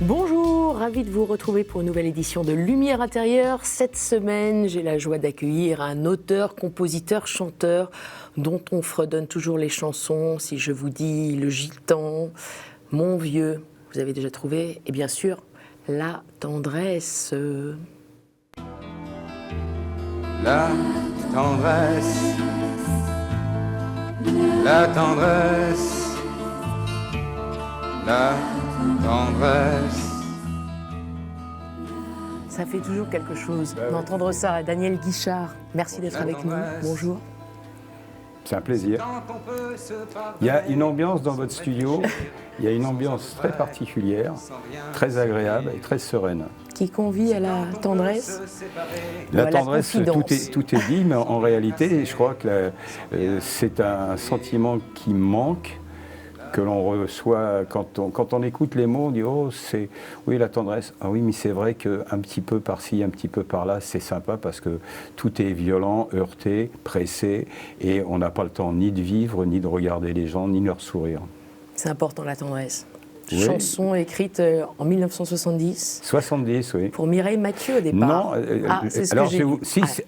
Bonjour, ravi de vous retrouver pour une nouvelle édition de Lumière intérieure. Cette semaine, j'ai la joie d'accueillir un auteur, compositeur, chanteur dont on fredonne toujours les chansons. Si je vous dis Le Gitan, Mon Vieux, vous avez déjà trouvé, et bien sûr, La Tendresse. La tendresse, la tendresse, la tendresse. Ça fait toujours quelque chose d'entendre ça. Daniel Guichard, merci d'être avec nous. Bonjour. C'est un plaisir. Il y a une ambiance dans votre studio, il y a une ambiance très particulière, très agréable et très sereine. Qui convie à la tendresse. La tendresse, tout est dit, mais en réalité, je crois que c'est un sentiment qui manque, que l'on reçoit quand on écoute les mots, on dit « Oh, c'est oui, la tendresse. Ah oui, mais c'est vrai qu'un petit peu par-ci, un petit peu par-là, c'est sympa parce que tout est violent, heurté, pressé, et on n'a pas le temps ni de vivre, ni de regarder les gens, ni de leur sourire. » C'est important, la tendresse. Oui. Chanson écrite en 1970. 70, oui. Pour Mireille Mathieu au départ. Non, alors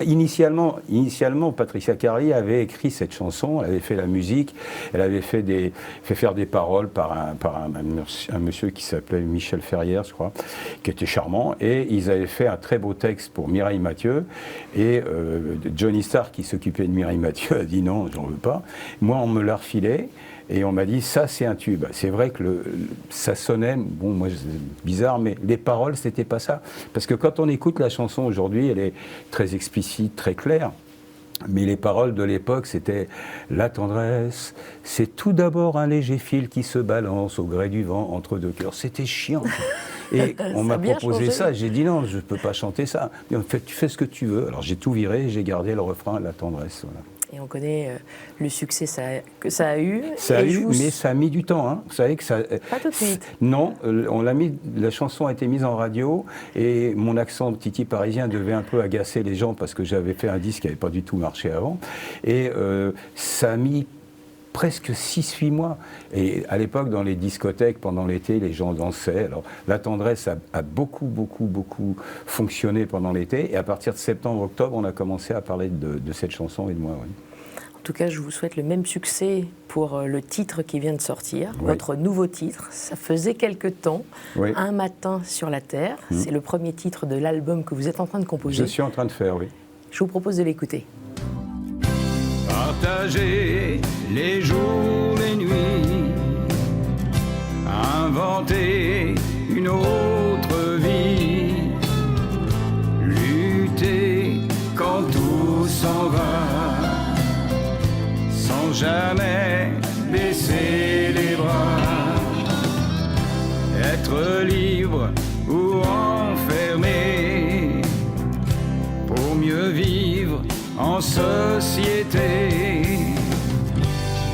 initialement, Patricia Carly avait écrit cette chanson, elle avait fait la musique, elle avait fait faire des paroles par un monsieur qui s'appelait Michel Ferrière, je crois, qui était charmant, et ils avaient fait un très beau texte pour Mireille Mathieu, et Johnny Starr, qui s'occupait de Mireille Mathieu, a dit non, j'en veux pas. Moi, on me l'a refilé. Et on m'a dit, ça c'est un tube. C'est vrai que ça sonnait, bon moi c'est bizarre, mais les paroles c'était pas ça. Parce que quand on écoute la chanson aujourd'hui, elle est très explicite, très claire. Mais les paroles de l'époque, c'était « La tendresse, c'est tout d'abord un léger fil qui se balance au gré du vent entre deux cœurs. » C'était chiant. Et on m'a proposé ça, j'ai dit non, je ne peux pas chanter ça. Mais en fait, tu fais ce que tu veux. Alors j'ai tout viré, j'ai gardé le refrain « La tendresse ». Voilà. Et on connaît le succès que ça a eu. Ça a eu, mais ça a mis du temps. Hein. Vous savez que ça. Pas tout de suite. Non, la chanson a été mise en radio et mon accent de titi parisien devait un peu agacer les gens parce que j'avais fait un disque qui n'avait pas du tout marché avant. Et ça a mis presque 6-8 mois. Et à l'époque, dans les discothèques, pendant l'été, les gens dansaient. Alors, la tendresse a beaucoup fonctionné pendant l'été. Et à partir de septembre-octobre, on a commencé à parler de cette chanson et de moi. Oui. En tout cas, je vous souhaite le même succès pour le titre qui vient de sortir, oui. Votre nouveau titre. Ça faisait quelque temps, oui. Un matin sur la Terre. C'est le premier titre de l'album que vous êtes en train de composer. Je suis en train de faire, oui. Je vous propose de l'écouter. Partager les jours, les nuits, inventer une autre vie, lutter quand tout s'en va, sans jamais baisser les bras, être libre ou enfermé, pour mieux vivre en société.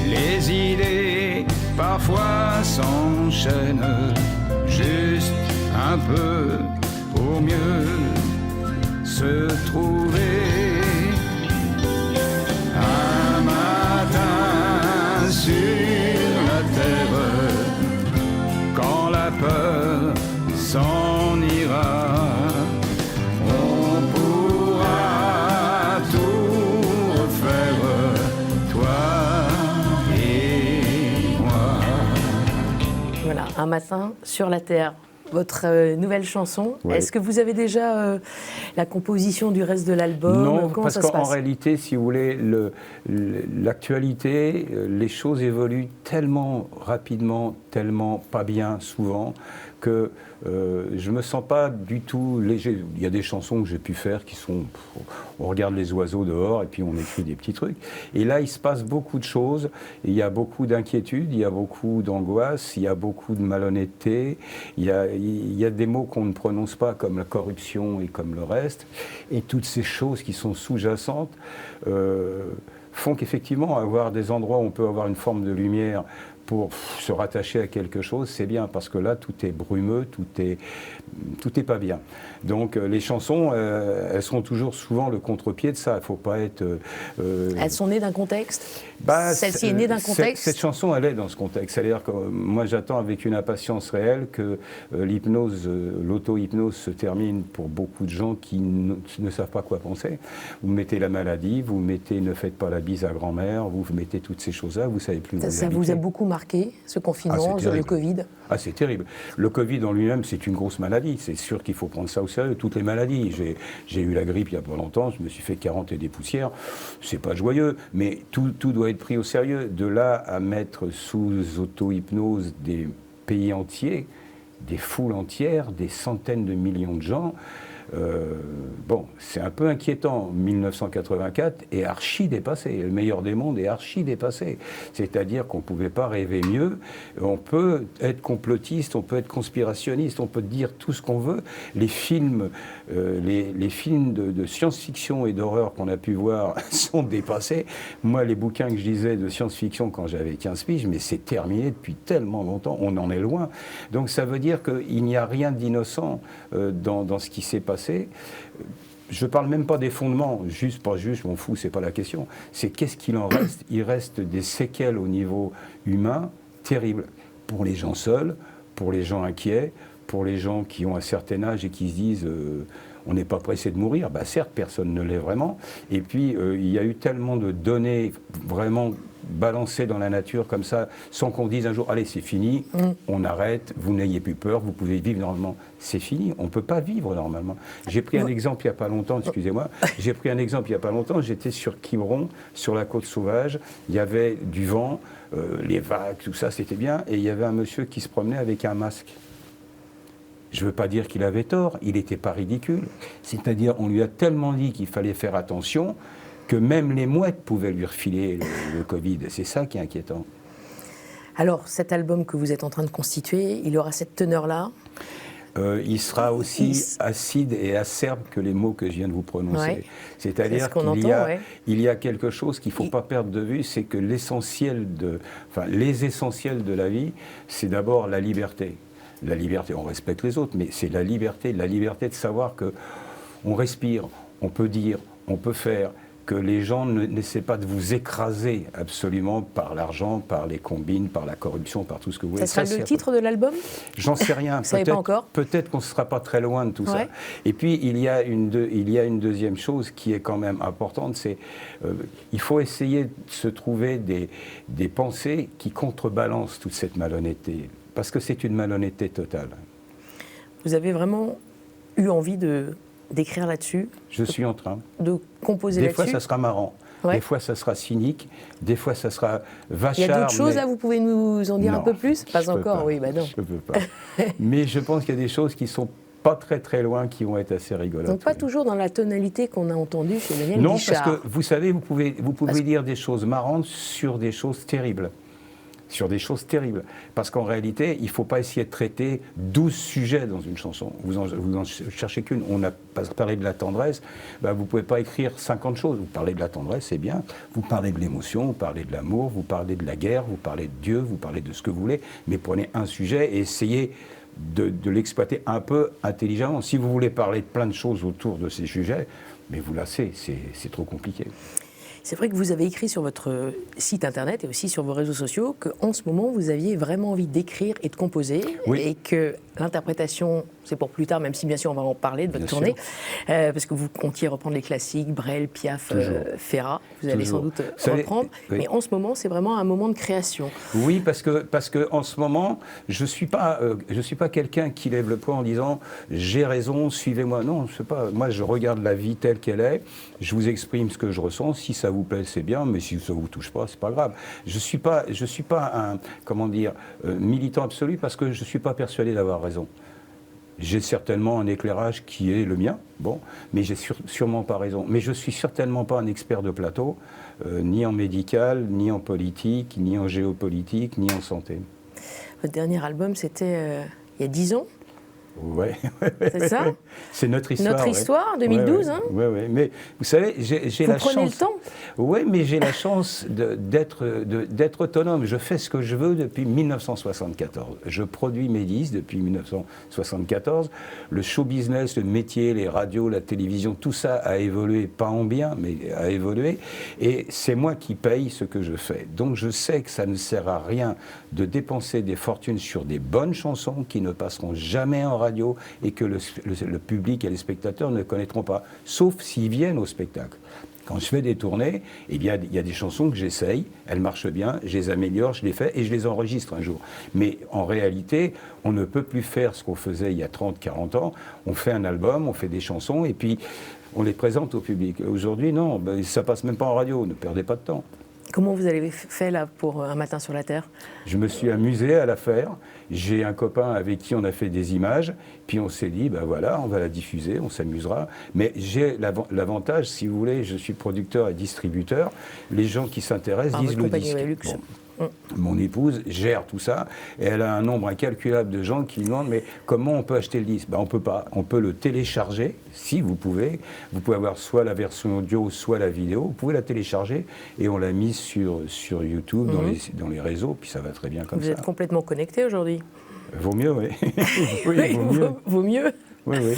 Les idées parfois s'enchaînent, juste un peu pour mieux se trouver. Un matin sur la terre, quand la peur s'en ira, Un matin sur la Terre, votre nouvelle chanson. Oui. Est-ce que vous avez déjà la composition du reste de l'album? Non, parce qu'en réalité, si vous voulez, l'actualité, les choses évoluent tellement rapidement, tellement pas bien souvent, que je ne me sens pas du tout léger. Il y a des chansons que j'ai pu faire qui sont... On regarde les oiseaux dehors et puis on écrit des petits trucs. Et là, il se passe beaucoup de choses. Il y a beaucoup d'inquiétudes, il y a beaucoup d'angoisse, il y a beaucoup de malhonnêteté. Il y a des mots qu'on ne prononce pas, comme la corruption et comme le reste. Et toutes ces choses qui sont sous-jacentes font qu'effectivement, avoir des endroits où on peut avoir une forme de lumière pour se rattacher à quelque chose, c'est bien, parce que là, tout est brumeux, tout est pas bien. Donc les chansons, elles seront toujours souvent le contre-pied de ça. Il ne faut pas être... Elles sont nées d'un contexte. Bah, celle-ci est née d'un contexte. Cette chanson, elle est dans ce contexte. C'est-à-dire que moi, j'attends avec une impatience réelle que l'hypnose, l'auto-hypnose se termine pour beaucoup de gens qui ne savent pas quoi penser. Vous mettez la maladie, vous mettez ne faites pas la bise à grand-mère, vous mettez toutes ces choses-là, vous ne savez plus où vous Ça vous a beaucoup marqué, ce confinement, le Covid? Ah, c'est terrible. Le Covid en lui-même, c'est une grosse maladie. C'est sûr qu'il faut prendre ça au sérieux. Toutes les maladies. J'ai eu la grippe il n'y a pas longtemps, je me suis fait 40 et des poussières. C'est pas joyeux, mais tout doit être pris au sérieux. De là à mettre sous auto-hypnose des pays entiers, des foules entières, des centaines de millions de gens, bon, c'est un peu inquiétant. 1984 est archi dépassé. Le meilleur des mondes est archi dépassé. C'est-à-dire qu'on ne pouvait pas rêver mieux. On peut être complotiste, on peut être conspirationniste, on peut dire tout ce qu'on veut. Les films, les films de science-fiction et d'horreur qu'on a pu voir sont dépassés. Moi, les bouquins que je lisais de science-fiction quand j'avais 15 piges, mais c'est terminé depuis tellement longtemps. On en est loin. Donc ça veut dire qu'il n'y a rien d'innocent dans ce qui s'est passé. Je ne parle même pas des fondements, juste, pas juste, je m'en fous, c'est pas la question. C'est qu'est-ce qu'il en reste? Il reste des séquelles au niveau humain terribles. Pour les gens seuls, pour les gens inquiets, pour les gens qui ont un certain âge et qui se disent on n'est pas pressé de mourir. Bah, certes, personne ne l'est vraiment. Et puis, il y a eu tellement de données vraiment balancées dans la nature comme ça, sans qu'on dise un jour, allez, c'est fini, on arrête, vous n'ayez plus peur, vous pouvez vivre normalement. C'est fini, on ne peut pas vivre normalement. J'ai pris un exemple il n'y a pas longtemps, excusez-moi, j'ai pris un exemple il n'y a pas longtemps, j'étais sur Quiberon, sur la côte sauvage, il y avait du vent, les vagues, tout ça, c'était bien, et il y avait un monsieur qui se promenait avec un masque. Je ne veux pas dire qu'il avait tort, il n'était pas ridicule. C'est-à-dire, on lui a tellement dit qu'il fallait faire attention que même les mouettes pouvaient lui refiler le Covid. C'est ça qui est inquiétant. Alors, cet album que vous êtes en train de constituer, il aura cette teneur-là? Il sera aussi acide et acerbe que les mots que je viens de vous prononcer. Ouais. C'est-à-dire qu'il y a quelque chose qu'il ne faut pas perdre de vue, c'est que les essentiels de la vie, c'est d'abord la liberté. La liberté, on respecte les autres, mais c'est la liberté de savoir qu'on respire, on peut dire, on peut faire, que les gens n'essaient pas de vous écraser absolument par l'argent, par les combines, par la corruption, par tout ce que vous voulez. Ça sera le titre de l'album? J'en sais rien. Vous savez pas encore? Peut-être qu'on ne sera pas très loin de tout ça. Et puis, il y a une deuxième chose qui est quand même importante, c'est il faut essayer de se trouver des pensées qui contrebalancent toute cette malhonnêteté. Parce que c'est une malhonnêteté totale. Vous avez vraiment eu envie d'écrire là-dessus? Je suis en train. De composer là-dessus? Des fois, ça sera marrant. Ouais. Des fois, ça sera cynique. Des fois, ça sera vachard. Il y a d'autres choses, là, vous pouvez nous en dire un peu plus? Pas encore, oui, bah non. Je ne peux pas. Mais je pense qu'il y a des choses qui sont pas très très loin, qui vont être assez rigolotes. Donc pas toujours dans la tonalité qu'on a entendue chez Daniel Guichard. Non, parce que vous savez, vous pouvez dire des choses marrantes sur des choses terribles. Sur des choses terribles. Parce qu'en réalité, il ne faut pas essayer de traiter 12 sujets dans une chanson. Vous en cherchez qu'une. On a parlé de la tendresse, ben vous ne pouvez pas écrire 50 choses. Vous parlez de la tendresse, c'est bien. Vous parlez de l'émotion, vous parlez de l'amour, vous parlez de la guerre, vous parlez de Dieu, vous parlez de ce que vous voulez. Mais prenez un sujet et essayez de l'exploiter un peu intelligemment. Si vous voulez parler de plein de choses autour de ces sujets, mais vous lassez, c'est trop compliqué. C'est vrai que vous avez écrit sur votre site internet et aussi sur vos réseaux sociaux qu'en ce moment, vous aviez vraiment envie d'écrire et de composer, et que l'interprétation, c'est pour plus tard, même si bien sûr on va en parler de votre tournée, parce que vous comptiez reprendre les classiques, Brel, Piaf, Ferrat, vous allez sans doute reprendre, mais en ce moment, c'est vraiment un moment de création. Oui, parce que en ce moment, je suis pas quelqu'un qui lève le poing en disant j'ai raison, suivez-moi. Non, je sais pas. Moi, je regarde la vie telle qu'elle est, je vous exprime ce que je ressens. Si ça vous plaît, c'est bien, mais si ça vous touche pas, c'est pas grave. Je suis pas un militant absolu, parce que je suis pas persuadé d'avoir raison. J'ai certainement un éclairage qui est le mien, bon, mais j'ai sûrement pas raison. Mais je suis certainement pas un expert de plateau, ni en médical, ni en politique, ni en géopolitique, ni en santé. Votre dernier album, c'était il y a 10 ans? Ouais. C'est ça? C'est notre histoire. Notre histoire, 2012. Oui, oui. Mais vous savez, j'ai la chance. Vous prenez le temps? Oui, mais j'ai la chance d'être autonome. Je fais ce que je veux depuis 1974. Je produis mes disques depuis 1974. Le show business, le métier, les radios, la télévision, tout ça a évolué, pas en bien, mais a évolué. Et c'est moi qui paye ce que je fais. Donc je sais que ça ne sert à rien de dépenser des fortunes sur des bonnes chansons qui ne passeront jamais en radio et que le public et les spectateurs ne connaîtront pas, sauf s'ils viennent au spectacle. Quand je fais des tournées, eh bien, il y a des chansons que j'essaye, elles marchent bien, je les améliore, je les fais et je les enregistre un jour. Mais en réalité, on ne peut plus faire ce qu'on faisait il y a 30, 40 ans. On fait un album, on fait des chansons et puis on les présente au public. Aujourd'hui, non, ça passe même pas en radio, ne perdez pas de temps. Comment vous avez fait là pour Un matin sur la Terre? Je me suis amusé à la faire. J'ai un copain avec qui on a fait des images. Puis on s'est dit, ben voilà, on va la diffuser, on s'amusera. Mais j'ai l'avantage, si vous voulez, je suis producteur et distributeur. Les gens qui s'intéressent disent le disque. Bon. Mon épouse gère tout ça et elle a un nombre incalculable de gens qui demandent mais comment on peut acheter le disque? On peut pas, on peut le télécharger si vous pouvez avoir soit la version audio soit la vidéo, vous pouvez la télécharger et on l'a mise sur YouTube dans les réseaux puis ça va très bien comme ça. Vous êtes complètement connecté aujourd'hui? Vaut mieux, oui. Oui, vaut mieux. Oui, oui.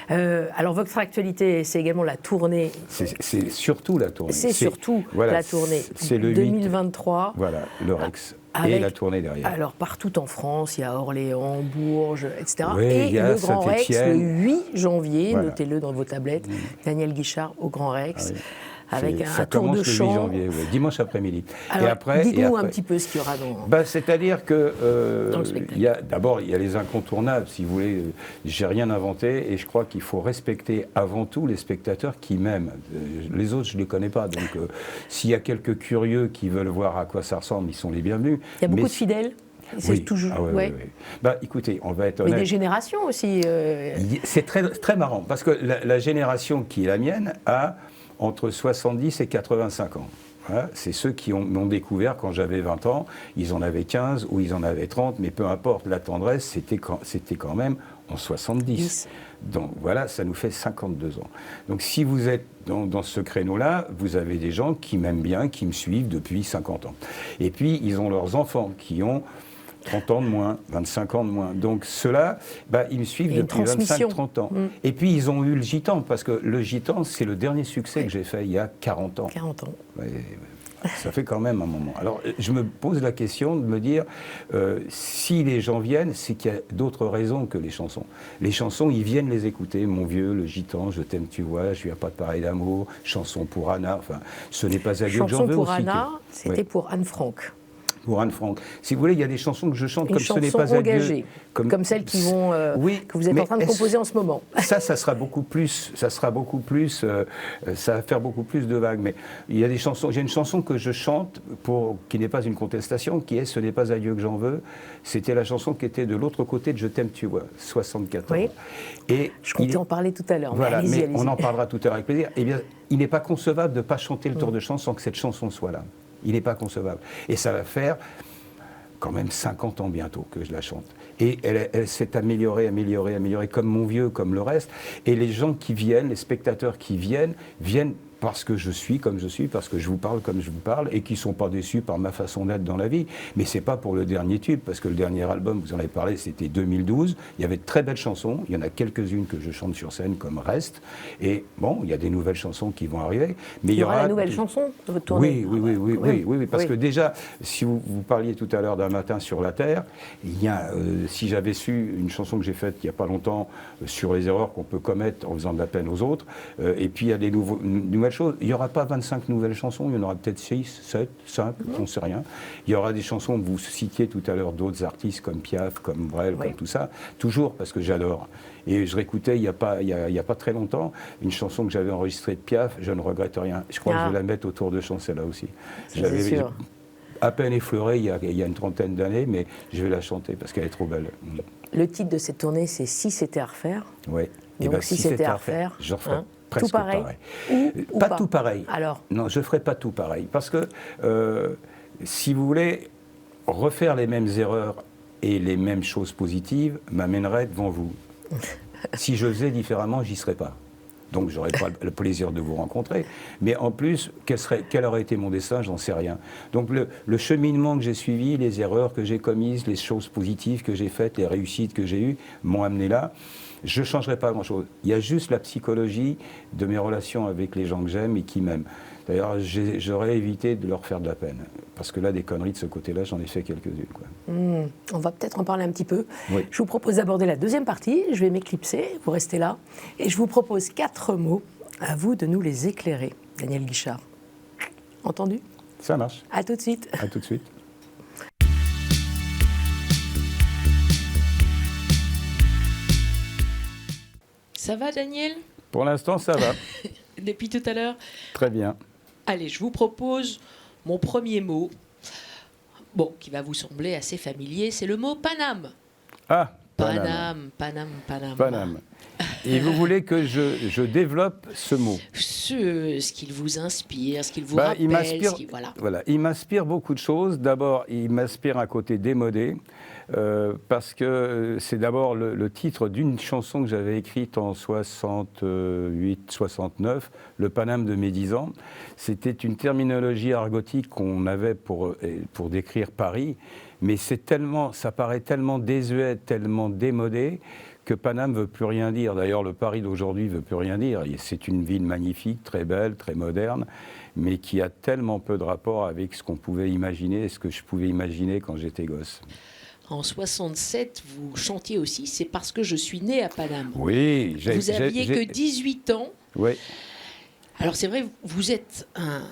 Alors votre actualité, c'est également la tournée. C'est surtout la tournée. C'est surtout la tournée. C'est le 2023. Voilà, le Rex. Avec, et la tournée derrière. Alors partout en France, il y a Orléans, Bourges, etc. Oui, et il y a le Grand Rex, le 8 janvier, voilà. Notez-le dans vos tablettes, Daniel Guichard au Grand Rex. Ah oui. Avec un tour de chant. Ça commence le 8 janvier, oui, dimanche après-midi. Alors, dites-nous un petit peu ce qu'il y aura dans... C'est-à-dire que dans le spectacle. D'abord, il y a les incontournables, si vous voulez. J'ai rien inventé et je crois qu'il faut respecter avant tout les spectateurs qui m'aiment. Les autres, je ne les connais pas. Donc, s'il y a quelques curieux qui veulent voir à quoi ça ressemble, ils sont les bienvenus. Il y a beaucoup de fidèles. Oui. Toujours. Ah oui. Écoutez, on va être honnête. Mais des générations aussi. C'est très, très marrant parce que la génération qui est la mienne a entre 70 et 85 ans. Voilà, c'est ceux qui m'ont découvert quand j'avais 20 ans. Ils en avaient 15 ou ils en avaient 30, mais peu importe, la tendresse, c'était quand même en 70. Donc voilà, ça nous fait 52 ans. Donc si vous êtes dans ce créneau-là, vous avez des gens qui m'aiment bien, qui me suivent depuis 50 ans. Et puis, ils ont leurs enfants qui ont 30 ans de moins, 25 ans de moins. Donc ceux-là, ils me suivent depuis 25-30 ans. Et puis ils ont eu le Gitan, parce que le Gitan, c'est le dernier succès que j'ai fait il y a 40 ans. 40 ans. Ouais, ça fait quand même un moment. Alors je me pose la question de me dire, si les gens viennent, c'est qu'il y a d'autres raisons que les chansons. Les chansons, ils viennent les écouter. Mon vieux, le Gitan, je t'aime, tu vois, je lui ai pas de pareil d'amour, chanson pour Anna, enfin, ce n'est pas à Dieu que j'en veux aussi. Chanson pour Anna, c'était pour Anne Frank. Pour Anne Frank. Si vous voulez, il y a des chansons que je chante comme ce n'est pas engagées, à Dieu. Comme celles qui vont, que vous êtes en train de composer en ce moment. Ça sera beaucoup plus, ça va faire beaucoup plus de vagues. Mais il y a des chansons, j'ai une chanson que je chante qui n'est pas une contestation, qui est Ce n'est pas à Dieu que j'en veux. C'était la chanson qui était de l'autre côté de Je t'aime, tu vois, 74. Oui. Et je comptais en parler tout à l'heure. Voilà, mais allez-y. On en parlera tout à l'heure avec plaisir. Eh bien, il n'est pas concevable de ne pas chanter le tour de chant sans que cette chanson soit là. Il n'est pas concevable. Et ça va faire quand même 50 ans bientôt que je la chante. Et elle s'est améliorée, comme mon vieux, comme le reste. Et les gens qui viennent, les spectateurs qui viennent parce que je suis comme je suis, parce que je vous parle comme je vous parle, et qui ne sont pas déçus par ma façon d'être dans la vie. Mais ce n'est pas pour le dernier tube, parce que le dernier album, vous en avez parlé, c'était 2012. Il y avait de très belles chansons. Il y en a quelques-unes que je chante sur scène, comme Reste. Et bon, il y a des nouvelles chansons qui vont arriver. Mais il y aura la nouvelle chanson de votre tournée. Oui, parce que déjà, si vous parliez tout à l'heure d'Un matin sur la Terre, il y a, si j'avais su une chanson que j'ai faite il n'y a pas longtemps sur les erreurs qu'on peut commettre en faisant de la peine aux autres, et puis il y a des nouvelles choses. Il n'y aura pas 25 nouvelles chansons, il y en aura peut-être 6, 7, 5, on ne sait rien. Il y aura des chansons, vous citiez tout à l'heure d'autres artistes comme Piaf, comme Brel, comme tout ça, toujours parce que j'adore. Et je réécoutais il n'y a pas très longtemps une chanson que j'avais enregistrée de Piaf, Je ne regrette rien. Je crois que je vais la mettre autour de chant, celle-là aussi. J'avais à peine effleuré il y a une trentaine d'années, mais je vais la chanter parce qu'elle est trop belle. Le titre de cette tournée, c'est Si c'était à refaire. Oui. Donc si c'était à refaire, je referais presque tout pareil. Ou pas tout pareil. Alors non, je ne ferai pas tout pareil. Parce que, si vous voulez, refaire les mêmes erreurs et les mêmes choses positives m'amènerait devant vous. Si je faisais différemment, j'y serais pas. Donc j'aurais pas le plaisir de vous rencontrer. Mais en plus, quel aurait été mon destin, j'en sais rien. Donc le cheminement que j'ai suivi, les erreurs que j'ai commises, les choses positives que j'ai faites, les réussites que j'ai eues, m'ont amené là. Je ne changerai pas grand-chose. Il y a juste la psychologie de mes relations avec les gens que j'aime et qui m'aiment. D'ailleurs, j'aurais évité de leur faire de la peine. Parce que là, des conneries de ce côté-là, j'en ai fait quelques-unes. On va peut-être en parler un petit peu. Oui. Je vous propose d'aborder la deuxième partie. Je vais m'éclipser, vous restez là. Et je vous propose 4 mots. À vous de nous les éclairer. Daniel Guichard. Entendu ? Ça marche. À tout de suite. À tout de suite. Ça va, Daniel? Pour l'instant, ça va. Depuis tout à l'heure? Très bien. Allez, je vous propose mon premier mot, bon, qui va vous sembler assez familier, c'est le mot Paname. Ah, Paname. Paname. Et vous voulez que je développe ce mot? Ce qu'il vous inspire, ce qu'il vous rappelle, voilà, il m'inspire beaucoup de choses. D'abord, il m'inspire un côté démodé, parce que c'est d'abord le titre d'une chanson que j'avais écrite en 68-69, le Paname de mes 10 ans. C'était une terminologie argotique qu'on avait pour décrire Paris, mais ça paraît tellement désuet, tellement démodé, que Paname ne veut plus rien dire. D'ailleurs, le Paris d'aujourd'hui ne veut plus rien dire. C'est une ville magnifique, très belle, très moderne, mais qui a tellement peu de rapport avec ce qu'on pouvait imaginer et ce que je pouvais imaginer quand j'étais gosse. En 67, vous chantiez aussi « C'est parce que je suis né à Paname ». Oui. Vous aviez que 18 ans. Oui. Alors c'est vrai, vous êtes un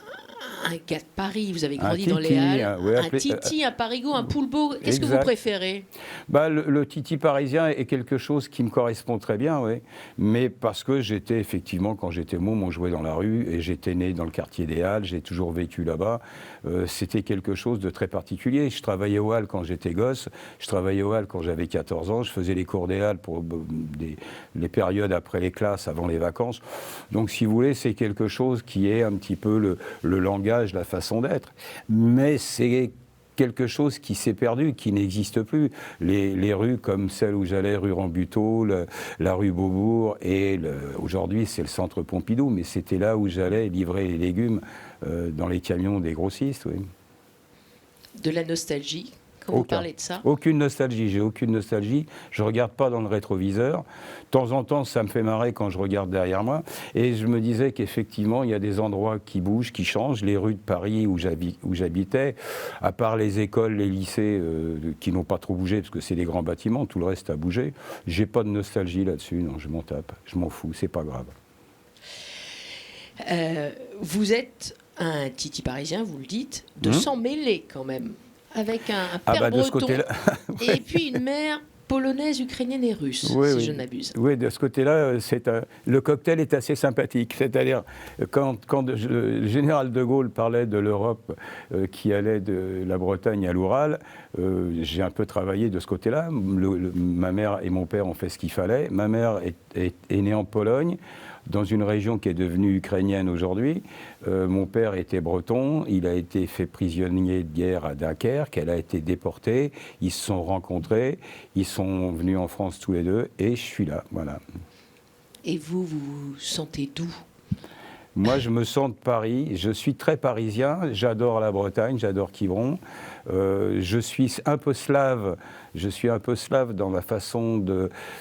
gars de Paris, vous avez grandi dans les titi, Halles, un titi, un parigot, un poulbeau, qu'est-ce que vous exact. préférez? Le titi parisien est quelque chose qui me correspond très bien, oui. Mais parce que j'étais effectivement, quand j'étais môme, on jouait dans la rue et j'étais né dans le quartier des Halles, j'ai toujours vécu là-bas. C'était quelque chose de très particulier. Je travaillais aux Halles quand j'étais gosse, je travaillais aux Halles quand j'avais 14 ans, je faisais les cours des Halles pour les périodes après les classes, avant les vacances. Donc si vous voulez, c'est quelque chose qui est un petit peu le langage, la façon d'être. Mais c'est quelque chose qui s'est perdu, qui n'existe plus. Les rues comme celle où j'allais, rue Rambuteau, la rue Beaubourg, et aujourd'hui c'est le centre Pompidou, mais c'était là où j'allais livrer les légumes dans les camions des grossistes. Oui. De la nostalgie quand vous parlez de ça? Aucune nostalgie, j'ai aucune nostalgie. Je ne regarde pas dans le rétroviseur. De temps en temps, ça me fait marrer quand je regarde derrière moi. Et je me disais qu'effectivement, il y a des endroits qui bougent, qui changent. Les rues de Paris où j'habitais, à part les écoles, les lycées qui n'ont pas trop bougé, parce que c'est des grands bâtiments, tout le reste a bougé. J'ai pas de nostalgie là-dessus, non, je m'en tape. Je m'en fous, c'est pas grave. Vous êtes un titi parisien, vous le dites, de s'en mêler quand même. Avec un père breton et puis une mère polonaise, ukrainienne et russe, je n'abuse. Oui, de ce côté-là, le cocktail est assez sympathique. C'est-à-dire, quand le général de Gaulle parlait de l'Europe qui allait de la Bretagne à l'Oural, j'ai un peu travaillé de ce côté-là. Ma mère et mon père ont fait ce qu'il fallait. Ma mère est née en Pologne, dans une région qui est devenue ukrainienne aujourd'hui. Mon père était breton, il a été fait prisonnier de guerre à Dunkerque, elle a été déportée, ils se sont rencontrés, ils sont venus en France tous les deux, et je suis là, voilà. Et vous vous sentez d'où? Moi, je me sens de Paris, je suis très parisien, j'adore la Bretagne, j'adore Quiberon. Je suis un peu slave dans ma façon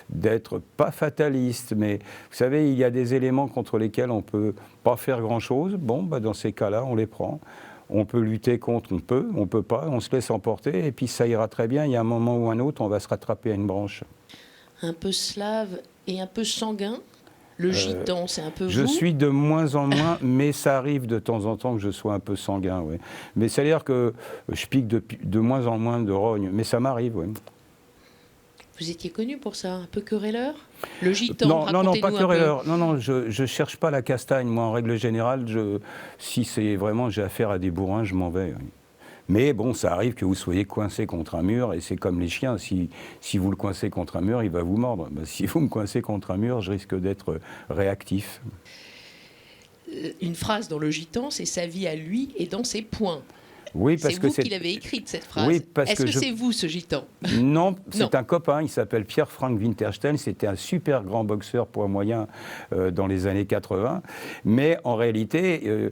d'être, pas fataliste, mais vous savez, il y a des éléments contre lesquels on ne peut pas faire grand-chose. Bon, dans ces cas-là, on les prend. On peut lutter contre, on peut pas, on se laisse emporter, et puis ça ira très bien. Il y a un moment ou un autre, on va se rattraper à une branche. Un peu slave et un peu sanguin? Le gitan, c'est un peu je vous? Je suis de moins en moins, mais ça arrive de temps en temps que je sois un peu sanguin, oui. Mais c'est-à-dire que je pique de moins en moins de rogne, mais ça m'arrive, oui. Vous étiez connu pour ça, un peu querelleur? Le gitan, non, pas querelleur. Non, je cherche pas la castagne. Moi, en règle générale, si c'est vraiment j'ai affaire à des bourrins, je m'en vais. Oui. Mais bon, ça arrive que vous soyez coincé contre un mur, et c'est comme les chiens. Si vous le coincez contre un mur, il va vous mordre. Si vous me coincez contre un mur, je risque d'être réactif. Une phrase dans le gitan, c'est sa vie à lui et dans ses poings. Oui, parce que c'est vous qui l'avez écrite, cette phrase. Oui, Est-ce que c'est vous, ce gitan? Non, c'est un copain, il s'appelle Pierre-Franck Winterstein, c'était un super grand boxeur poids moyen dans les années 80, mais en réalité,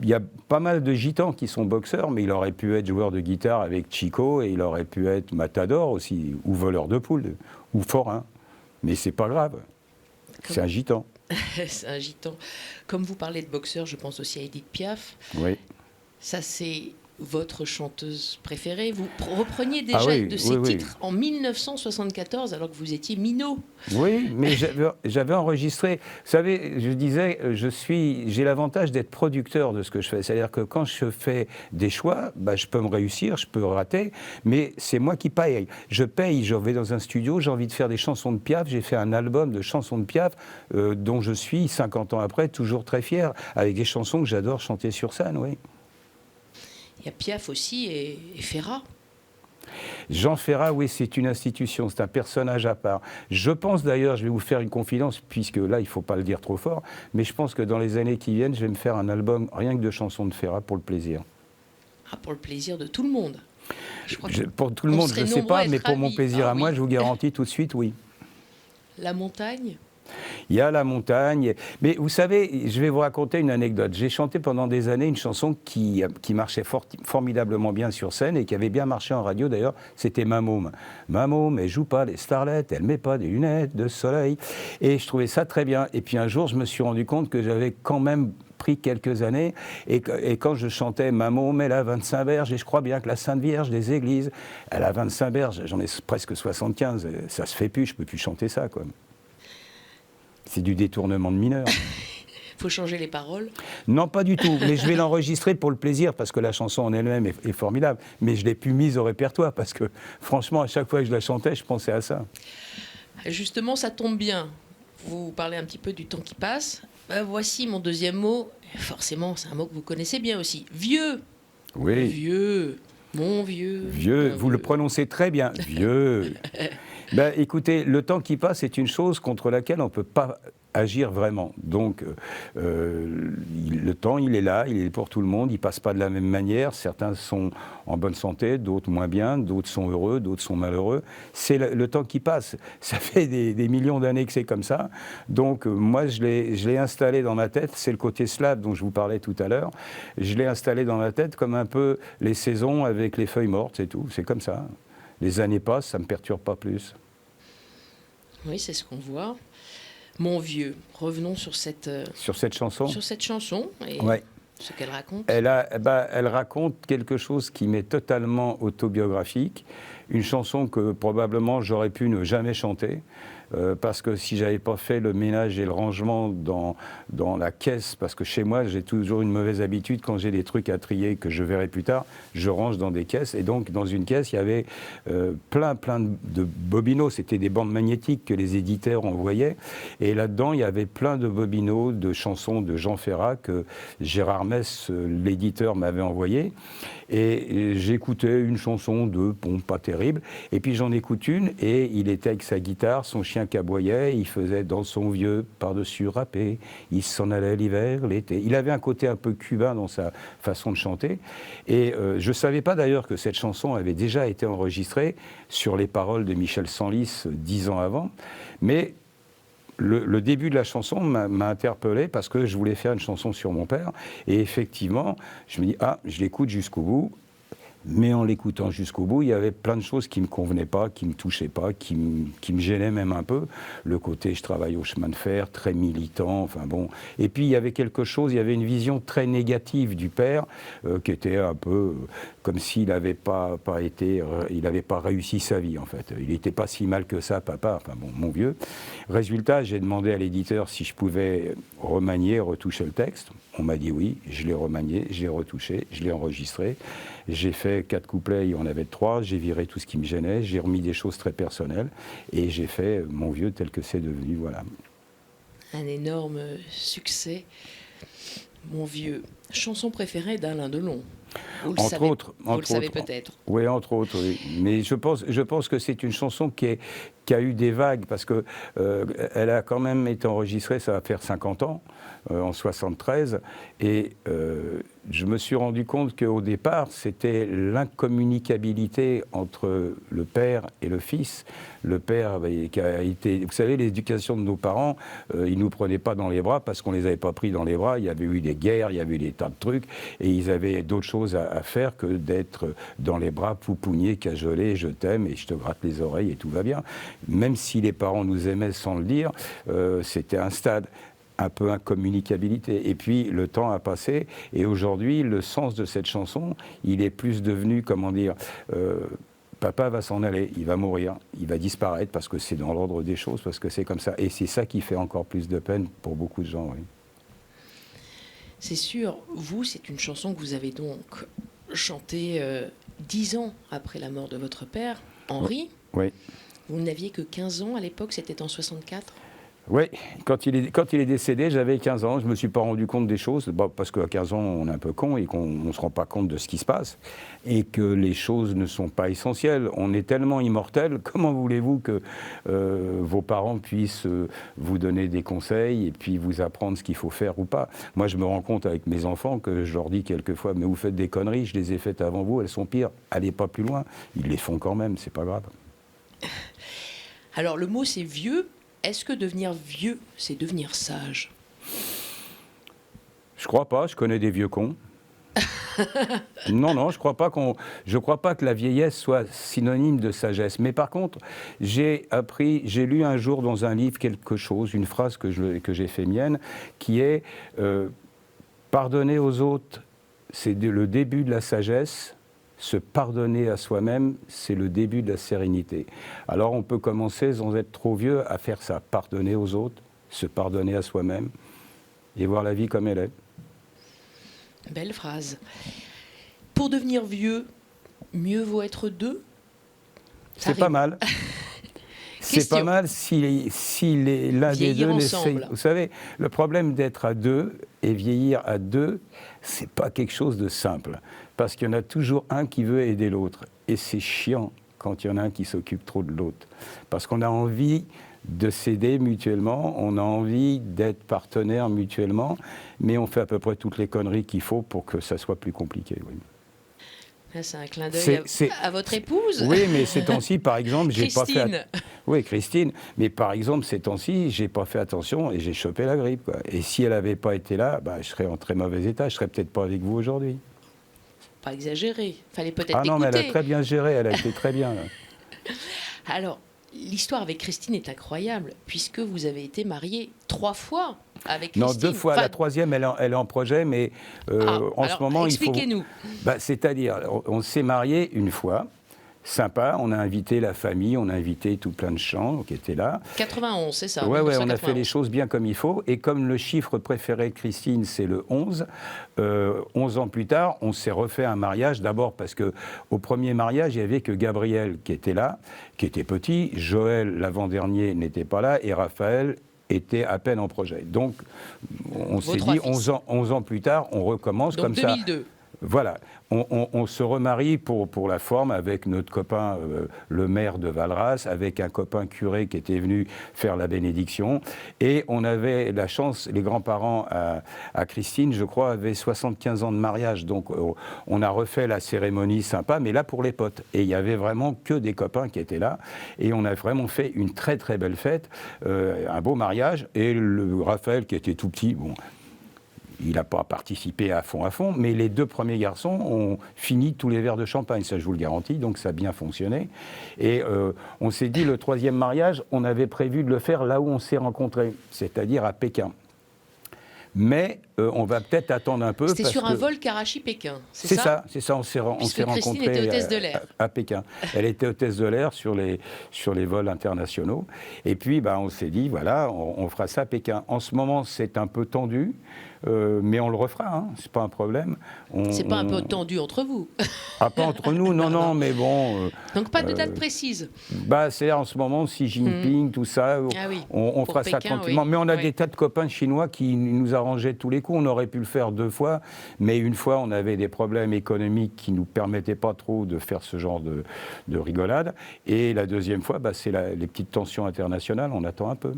il y a pas mal de gitans qui sont boxeurs, mais il aurait pu être joueur de guitare avec Chico, et il aurait pu être matador aussi, ou voleur de poules, ou forain, mais c'est pas grave, c'est un gitan. C'est un gitan. Comme vous parlez de boxeur, je pense aussi à Édith Piaf. Oui. Ça, c'est votre chanteuse préférée. Vous repreniez déjà de ces titres en 1974, alors que vous étiez minot. Oui, mais j'avais enregistré. Vous savez, je disais, j'ai l'avantage d'être producteur de ce que je fais. C'est-à-dire que quand je fais des choix, je peux me réussir, je peux rater, mais c'est moi qui paye. Je paye, je vais dans un studio, j'ai envie de faire des chansons de Piaf. J'ai fait un album de chansons de Piaf dont je suis, 50 ans après, toujours très fier, avec des chansons que j'adore chanter sur scène, oui. Il y a Piaf aussi et Ferrat. Jean Ferrat, oui, c'est une institution, c'est un personnage à part. Je pense d'ailleurs, je vais vous faire une confidence, puisque là, il ne faut pas le dire trop fort, mais je pense que dans les années qui viennent, je vais me faire un album rien que de chansons de Ferrat pour le plaisir. Ah, pour le plaisir de tout le monde. Pour tout le monde, je ne sais pas, mais pour mon plaisir à moi, je vous garantis tout de suite, oui. La montagne ? Il y a la montagne. Mais vous savez, je vais vous raconter une anecdote. J'ai chanté pendant des années une chanson qui marchait formidablement bien sur scène et qui avait bien marché en radio d'ailleurs, c'était Ma Môme. Ma Môme, elle joue pas les starlettes, elle met pas des lunettes de soleil. Et je trouvais ça très bien. Et puis un jour, je me suis rendu compte que j'avais quand même pris quelques années, et quand je chantais Ma Môme, elle a 25 berges, et je crois bien que la Sainte Vierge des églises, elle a 25 berges, j'en ai presque 75, ça se fait plus, je peux plus chanter ça, quoi. C'est du détournement de mineurs. Faut changer les paroles? Non, pas du tout. Mais je vais l'enregistrer pour le plaisir, parce que la chanson en elle-même est formidable. Mais je ne l'ai plus mise au répertoire, parce que franchement, à chaque fois que je la chantais, je pensais à ça. Justement, ça tombe bien. Vous parlez un petit peu du temps qui passe. Voici mon deuxième mot. Forcément, c'est un mot que vous connaissez bien aussi. Vieux. Oui. Vieux. Mon vieux. Vieux, vous le prononcez très bien. Vieux. Écoutez, le temps qui passe est une chose contre laquelle on ne peut pas agir vraiment. Donc, le temps, il est là, il est pour tout le monde, il ne passe pas de la même manière. Certains sont en bonne santé, d'autres moins bien, d'autres sont heureux, d'autres sont malheureux. C'est le temps qui passe. Ça fait des millions d'années que c'est comme ça. Donc, moi, je l'ai installé dans ma tête. C'est le côté slave dont je vous parlais tout à l'heure. Je l'ai installé dans ma tête comme un peu les saisons avec les feuilles mortes, c'est tout. C'est comme ça. Les années passent, ça ne me perturbe pas plus. Oui, c'est ce qu'on voit. Mon vieux, revenons sur cette chanson. Sur cette chanson et ouais. Ce qu'elle raconte. Elle raconte quelque chose qui m'est totalement autobiographique. Une chanson que probablement j'aurais pu ne jamais chanter. Parce que si j'avais pas fait le ménage et le rangement dans la caisse, parce que chez moi j'ai toujours une mauvaise habitude, quand j'ai des trucs à trier que je verrai plus tard, je range dans des caisses, et donc dans une caisse il y avait plein de bobineaux, c'était des bandes magnétiques que les éditeurs envoyaient, et là-dedans il y avait plein de bobineaux de chansons de Jean Ferrat que Gérard Mess, l'éditeur, m'avait envoyé, et j'écoutais une chanson de pas terrible, et puis j'en écoute une, et il était avec sa guitare, son chien qu'aboyait, il faisait dans son vieux par-dessus râpé, il s'en allait l'hiver, l'été. Il avait un côté un peu cubain dans sa façon de chanter. Et je ne savais pas d'ailleurs que cette chanson avait déjà été enregistrée sur les paroles de Michel Senlis 10 ans avant. Mais le début de la chanson m'a interpellé parce que je voulais faire une chanson sur mon père. Et effectivement, je me dis, je l'écoute jusqu'au bout. Mais en l'écoutant jusqu'au bout, il y avait plein de choses qui ne me convenaient pas, qui ne me touchaient pas, qui me gênaient même un peu. Le côté, je travaille au chemin de fer, très militant, enfin bon. Et puis, il y avait quelque chose, il y avait une vision très négative du père, qui était un peu comme s'il n'avait pas réussi sa vie, en fait. Il n'était pas si mal que ça, papa, enfin bon, mon vieux. Résultat, j'ai demandé à l'éditeur si je pouvais remanier, retoucher le texte. On m'a dit oui, je l'ai remanié, je l'ai retouché, je l'ai enregistré. J'ai fait 4 couplets, il y en avait 3, j'ai viré tout ce qui me gênait, j'ai remis des choses très personnelles et j'ai fait Mon vieux tel que c'est devenu, voilà. Un énorme succès. Mon vieux. Chanson préférée d'Alain Delon. Vous le savez peut-être. Oui, entre autres, oui. Mais je pense que c'est une chanson qui a eu des vagues, parce que elle a quand même été enregistrée, ça va faire 50 ans, en 73, et je me suis rendu compte qu'au départ, c'était l'incommunicabilité entre le père et le fils. Le père, qui a été... Vous savez, l'éducation de nos parents, ils ne nous prenaient pas dans les bras parce qu'on ne les avait pas pris dans les bras. Il y avait eu des guerres, il y avait eu des tas de trucs, et ils avaient d'autres choses à faire que d'être dans les bras, poupougner, cajoler, je t'aime, et je te gratte les oreilles, et tout va bien. Même si les parents nous aimaient sans le dire, c'était un stade. Un peu incommunicabilité. Et puis, le temps a passé, et aujourd'hui, le sens de cette chanson, il est plus devenu, comment dire, papa va s'en aller, il va mourir, il va disparaître, parce que c'est dans l'ordre des choses, parce que c'est comme ça. Et c'est ça qui fait encore plus de peine pour beaucoup de gens, oui. C'est sûr, vous, c'est une chanson que vous avez donc chantée 10 ans après la mort de votre père, Henri. Oui. Vous n'aviez que 15 ans à l'époque, c'était en 64 ? Oui, quand il est décédé, j'avais 15 ans. Je ne me suis pas rendu compte des choses, parce qu'à 15 ans, on est un peu con et qu'on ne se rend pas compte de ce qui se passe et que les choses ne sont pas essentielles. On est tellement immortel, comment voulez-vous que vos parents puissent vous donner des conseils et puis vous apprendre ce qu'il faut faire ou pas? Moi, je me rends compte avec mes enfants que je leur dis quelquefois, mais vous faites des conneries, je les ai faites avant vous, elles sont pires, allez pas plus loin. Ils les font quand même, c'est pas grave. Alors, le mot, c'est vieux. Est-ce que devenir vieux, c'est devenir sage? Je crois pas, je connais des vieux cons. Non, je crois pas que la vieillesse soit synonyme de sagesse. Mais par contre, j'ai lu un jour dans un livre quelque chose, une phrase que j'ai fait mienne, qui est pardonner aux autres, c'est le début de la sagesse. Se pardonner à soi-même, c'est le début de la sérénité. Alors on peut commencer, sans être trop vieux, à faire ça. Pardonner aux autres, se pardonner à soi-même et voir la vie comme elle est. Belle phrase. Pour devenir vieux, mieux vaut être deux? C'est pas mal. C'est pas mal si l'un des deux n'essaye. Vous savez, le problème d'être à deux et vieillir à deux, c'est pas quelque chose de simple. Parce qu'il y en a toujours un qui veut aider l'autre. Et c'est chiant quand il y en a un qui s'occupe trop de l'autre. Parce qu'on a envie de s'aider mutuellement, on a envie d'être partenaires mutuellement, mais on fait à peu près toutes les conneries qu'il faut pour que ça soit plus compliqué. Oui. Là, c'est un clin d'œil à votre épouse. Oui, mais ces temps-ci, par exemple, j'ai pas fait... Christine. Oui, Christine. Mais par exemple, ces temps-ci, j'ai pas fait attention et j'ai chopé la grippe, quoi. Et si elle n'avait pas été là, je serais en très mauvais état. Je serais peut-être pas avec vous aujourd'hui. Pas exagéré. Fallait peut-être écouter. Ah non, mais elle a très bien géré. Elle a été très bien. Là. Alors, l'histoire avec Christine est incroyable, puisque vous avez été mariés 3 fois avec Christine. Non, 2 fois. La troisième, elle est en projet, mais en ce moment, il faut... Expliquez-nous. C'est-à-dire, on s'est mariés une fois. Sympa, on a invité la famille, on a invité tout plein de gens qui étaient là. 91, c'est ça? Ouais, on a fait les choses bien comme il faut. Et comme le chiffre préféré de Christine, c'est le 11, 11 ans plus tard, on s'est refait un mariage. D'abord parce qu'au premier mariage, il n'y avait que Gabriel qui était là, qui était petit. Joël, l'avant-dernier, n'était pas là. Et Raphaël était à peine en projet. Donc, on s'est dit, 11 ans plus tard, on recommence. Donc, comme 2002. Ça. Voilà, on se remarie pour la forme avec notre copain, le maire de Valras, avec un copain curé qui était venu faire la bénédiction. Et on avait la chance, les grands-parents à Christine, je crois, avaient 75 ans de mariage. Donc on a refait la cérémonie sympa, mais là pour les potes. Et il n'y avait vraiment que des copains qui étaient là. Et on a vraiment fait une très très belle fête, un beau mariage. Et le Raphaël, qui était tout petit, bon... Il n'a pas participé à fond, mais les 2 premiers garçons ont fini tous les verres de champagne, ça je vous le garantis, donc ça a bien fonctionné. Et on s'est dit, le 3e mariage, on avait prévu de le faire là où on s'est rencontrés, c'est-à-dire à Pékin. Mais on va peut-être attendre un peu. C'était sur un vol Karachi-Pékin, c'est ça? C'est ça, on s'est rencontrés à Pékin. Elle était hôtesse de l'air sur les vols internationaux. Et puis, on s'est dit, voilà, on fera ça à Pékin. En ce moment, c'est un peu tendu. Mais on le refera, hein, c'est pas un problème. C'est pas un peu tendu entre vous? Ah, pas entre nous, non, mais bon... Donc pas de date précise? C'est en ce moment, Xi Jinping, tout ça, on fera Pékin, ça tranquillement. Oui. Mais on a des tas de copains chinois qui nous arrangeaient tous les coups. On aurait pu le faire 2 fois, mais une fois, on avait des problèmes économiques qui nous permettaient pas trop de faire ce genre de rigolade. Et la 2e fois, c'est les petites tensions internationales, on attend un peu.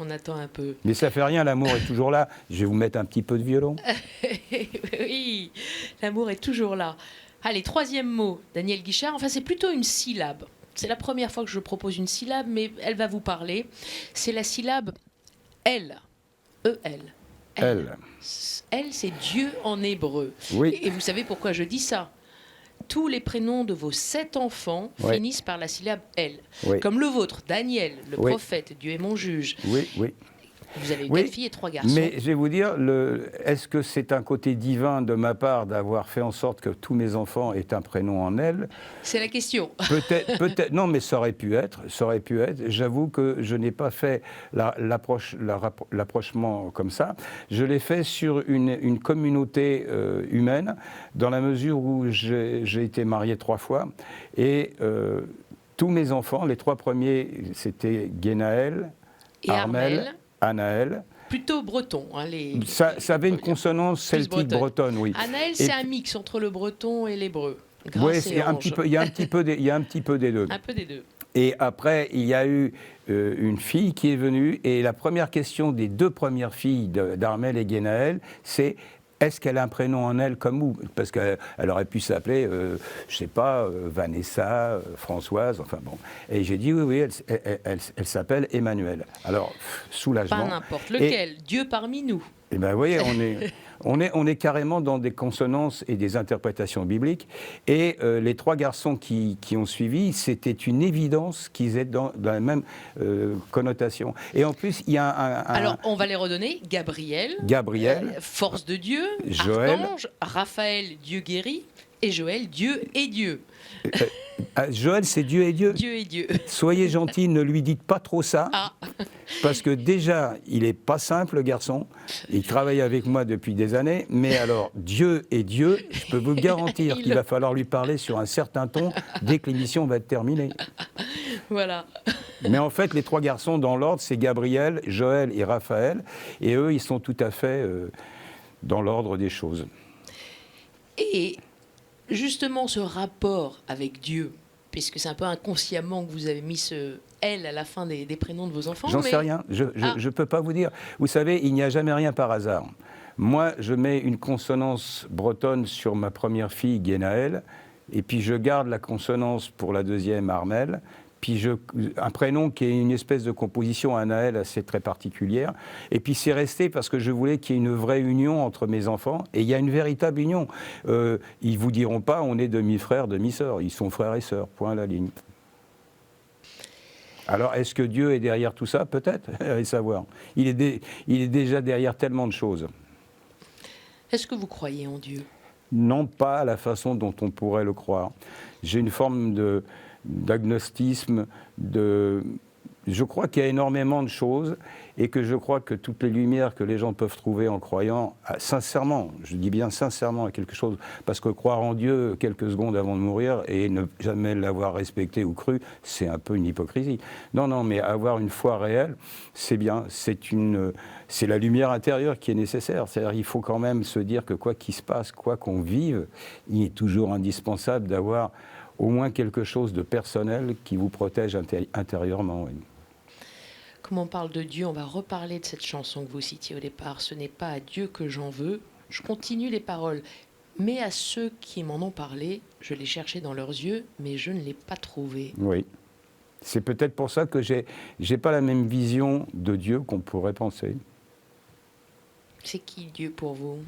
On attend un peu. Mais ça fait rien, l'amour est toujours là. Je vais vous mettre un petit peu de violon. Oui, l'amour est toujours là. Allez, troisième mot, Daniel Guichard. Enfin, c'est plutôt une syllabe. C'est la première fois que je propose une syllabe, mais elle va vous parler. C'est la syllabe L. E-L. Elle. Elle, c'est Dieu en hébreu. Oui. Et vous savez pourquoi je dis ça? Tous les prénoms de vos 7 enfants finissent par la syllabe L. Oui. Comme le vôtre, Daniel, le prophète, Dieu est mon juge. Oui, oui. Vous avez 4 filles et 3 garçons. Mais je vais vous dire, est-ce que c'est un côté divin de ma part d'avoir fait en sorte que tous mes enfants aient un prénom en L? C'est la question. Peut-être. Non, mais ça aurait pu être. J'avoue que je n'ai pas fait l'approchement comme ça. Je l'ai fait sur une communauté humaine, dans la mesure où j'ai été marié 3 fois. Et tous mes enfants, les 3 premiers, c'était Guénaël, et Armel, Anaël. Plutôt breton. Hein, ça avait une consonance celtique bretonne, oui. Anaël, c'est un mix entre le breton et l'hébreu. Oui, il y a un petit peu des deux. Un peu des deux. Et après, il y a eu une fille qui est venue, et la première question des 2 premières filles d'Armel et Guénaël, c'est: est-ce qu'elle a un prénom en elle comme vous? Parce qu'elle aurait pu s'appeler, je ne sais pas, Vanessa, Françoise, enfin bon. Et j'ai dit oui, elle s'appelle Emmanuel. Alors, soulagement. Pas n'importe lequel, Dieu parmi nous. Eh bien, vous voyez, on est carrément dans des consonances et des interprétations bibliques. Et les 3 garçons qui ont suivi, c'était une évidence qu'ils aient dans la même connotation. Et en plus, il y a Alors, on va les redonner. Gabriel, force de Dieu, Joël, archange, Raphaël, Dieu guérit, et Joël, Dieu et Dieu. Joël, c'est Dieu et Dieu. Dieu et Dieu. Soyez gentils, ne lui dites pas trop ça. Ah. Parce que déjà, il n'est pas simple, le garçon. Il travaille avec moi depuis des années. Mais alors, Dieu et Dieu, je peux vous garantir qu'il va falloir lui parler sur un certain ton dès que l'émission va être terminée. Voilà. Mais en fait, les 3 garçons, dans l'ordre, c'est Gabriel, Joël et Raphaël. Et eux, ils sont tout à fait dans l'ordre des choses. Et justement, ce rapport avec Dieu, puisque c'est un peu inconsciemment que vous avez mis ce « L » à la fin des prénoms de vos enfants. J'en sais rien, je ne peux pas vous dire. Vous savez, il n'y a jamais rien par hasard. Moi, je mets une consonance bretonne sur ma première fille, Guénaël, et puis je garde la consonance pour la deuxième, Armel, puis un prénom qui est une espèce de composition, Anaël, assez très particulière. Et puis c'est resté parce que je voulais qu'il y ait une vraie union entre mes enfants. Et il y a une véritable union. Ils ne vous diront pas on est demi-frères, demi-sœurs. Ils sont frères et sœurs, point à la ligne. Alors, est-ce que Dieu est derrière tout ça? Peut-être, allez savoir. Il est déjà derrière tellement de choses. Est-ce que vous croyez en Dieu? Non, pas à la façon dont on pourrait le croire. J'ai une forme d'agnostisme, je crois qu'il y a énormément de choses et que je crois que toutes les lumières que les gens peuvent trouver en croyant, sincèrement, je dis bien sincèrement à quelque chose, parce que croire en Dieu quelques secondes avant de mourir et ne jamais l'avoir respecté ou cru, c'est un peu une hypocrisie. Non, mais avoir une foi réelle, c'est bien, c'est la lumière intérieure qui est nécessaire. C'est-à-dire il faut quand même se dire que quoi qu'il se passe, quoi qu'on vive, il est toujours indispensable d'avoir au moins quelque chose de personnel qui vous protège intérieurement. Oui. Comme on parle de Dieu, on va reparler de cette chanson que vous citiez au départ. Ce n'est pas à Dieu que j'en veux. Je continue les paroles. Mais à ceux qui m'en ont parlé, je l'ai cherché dans leurs yeux, mais je ne l'ai pas trouvé. Oui. C'est peut-être pour ça que j'ai pas la même vision de Dieu qu'on pourrait penser. C'est qui Dieu pour vous?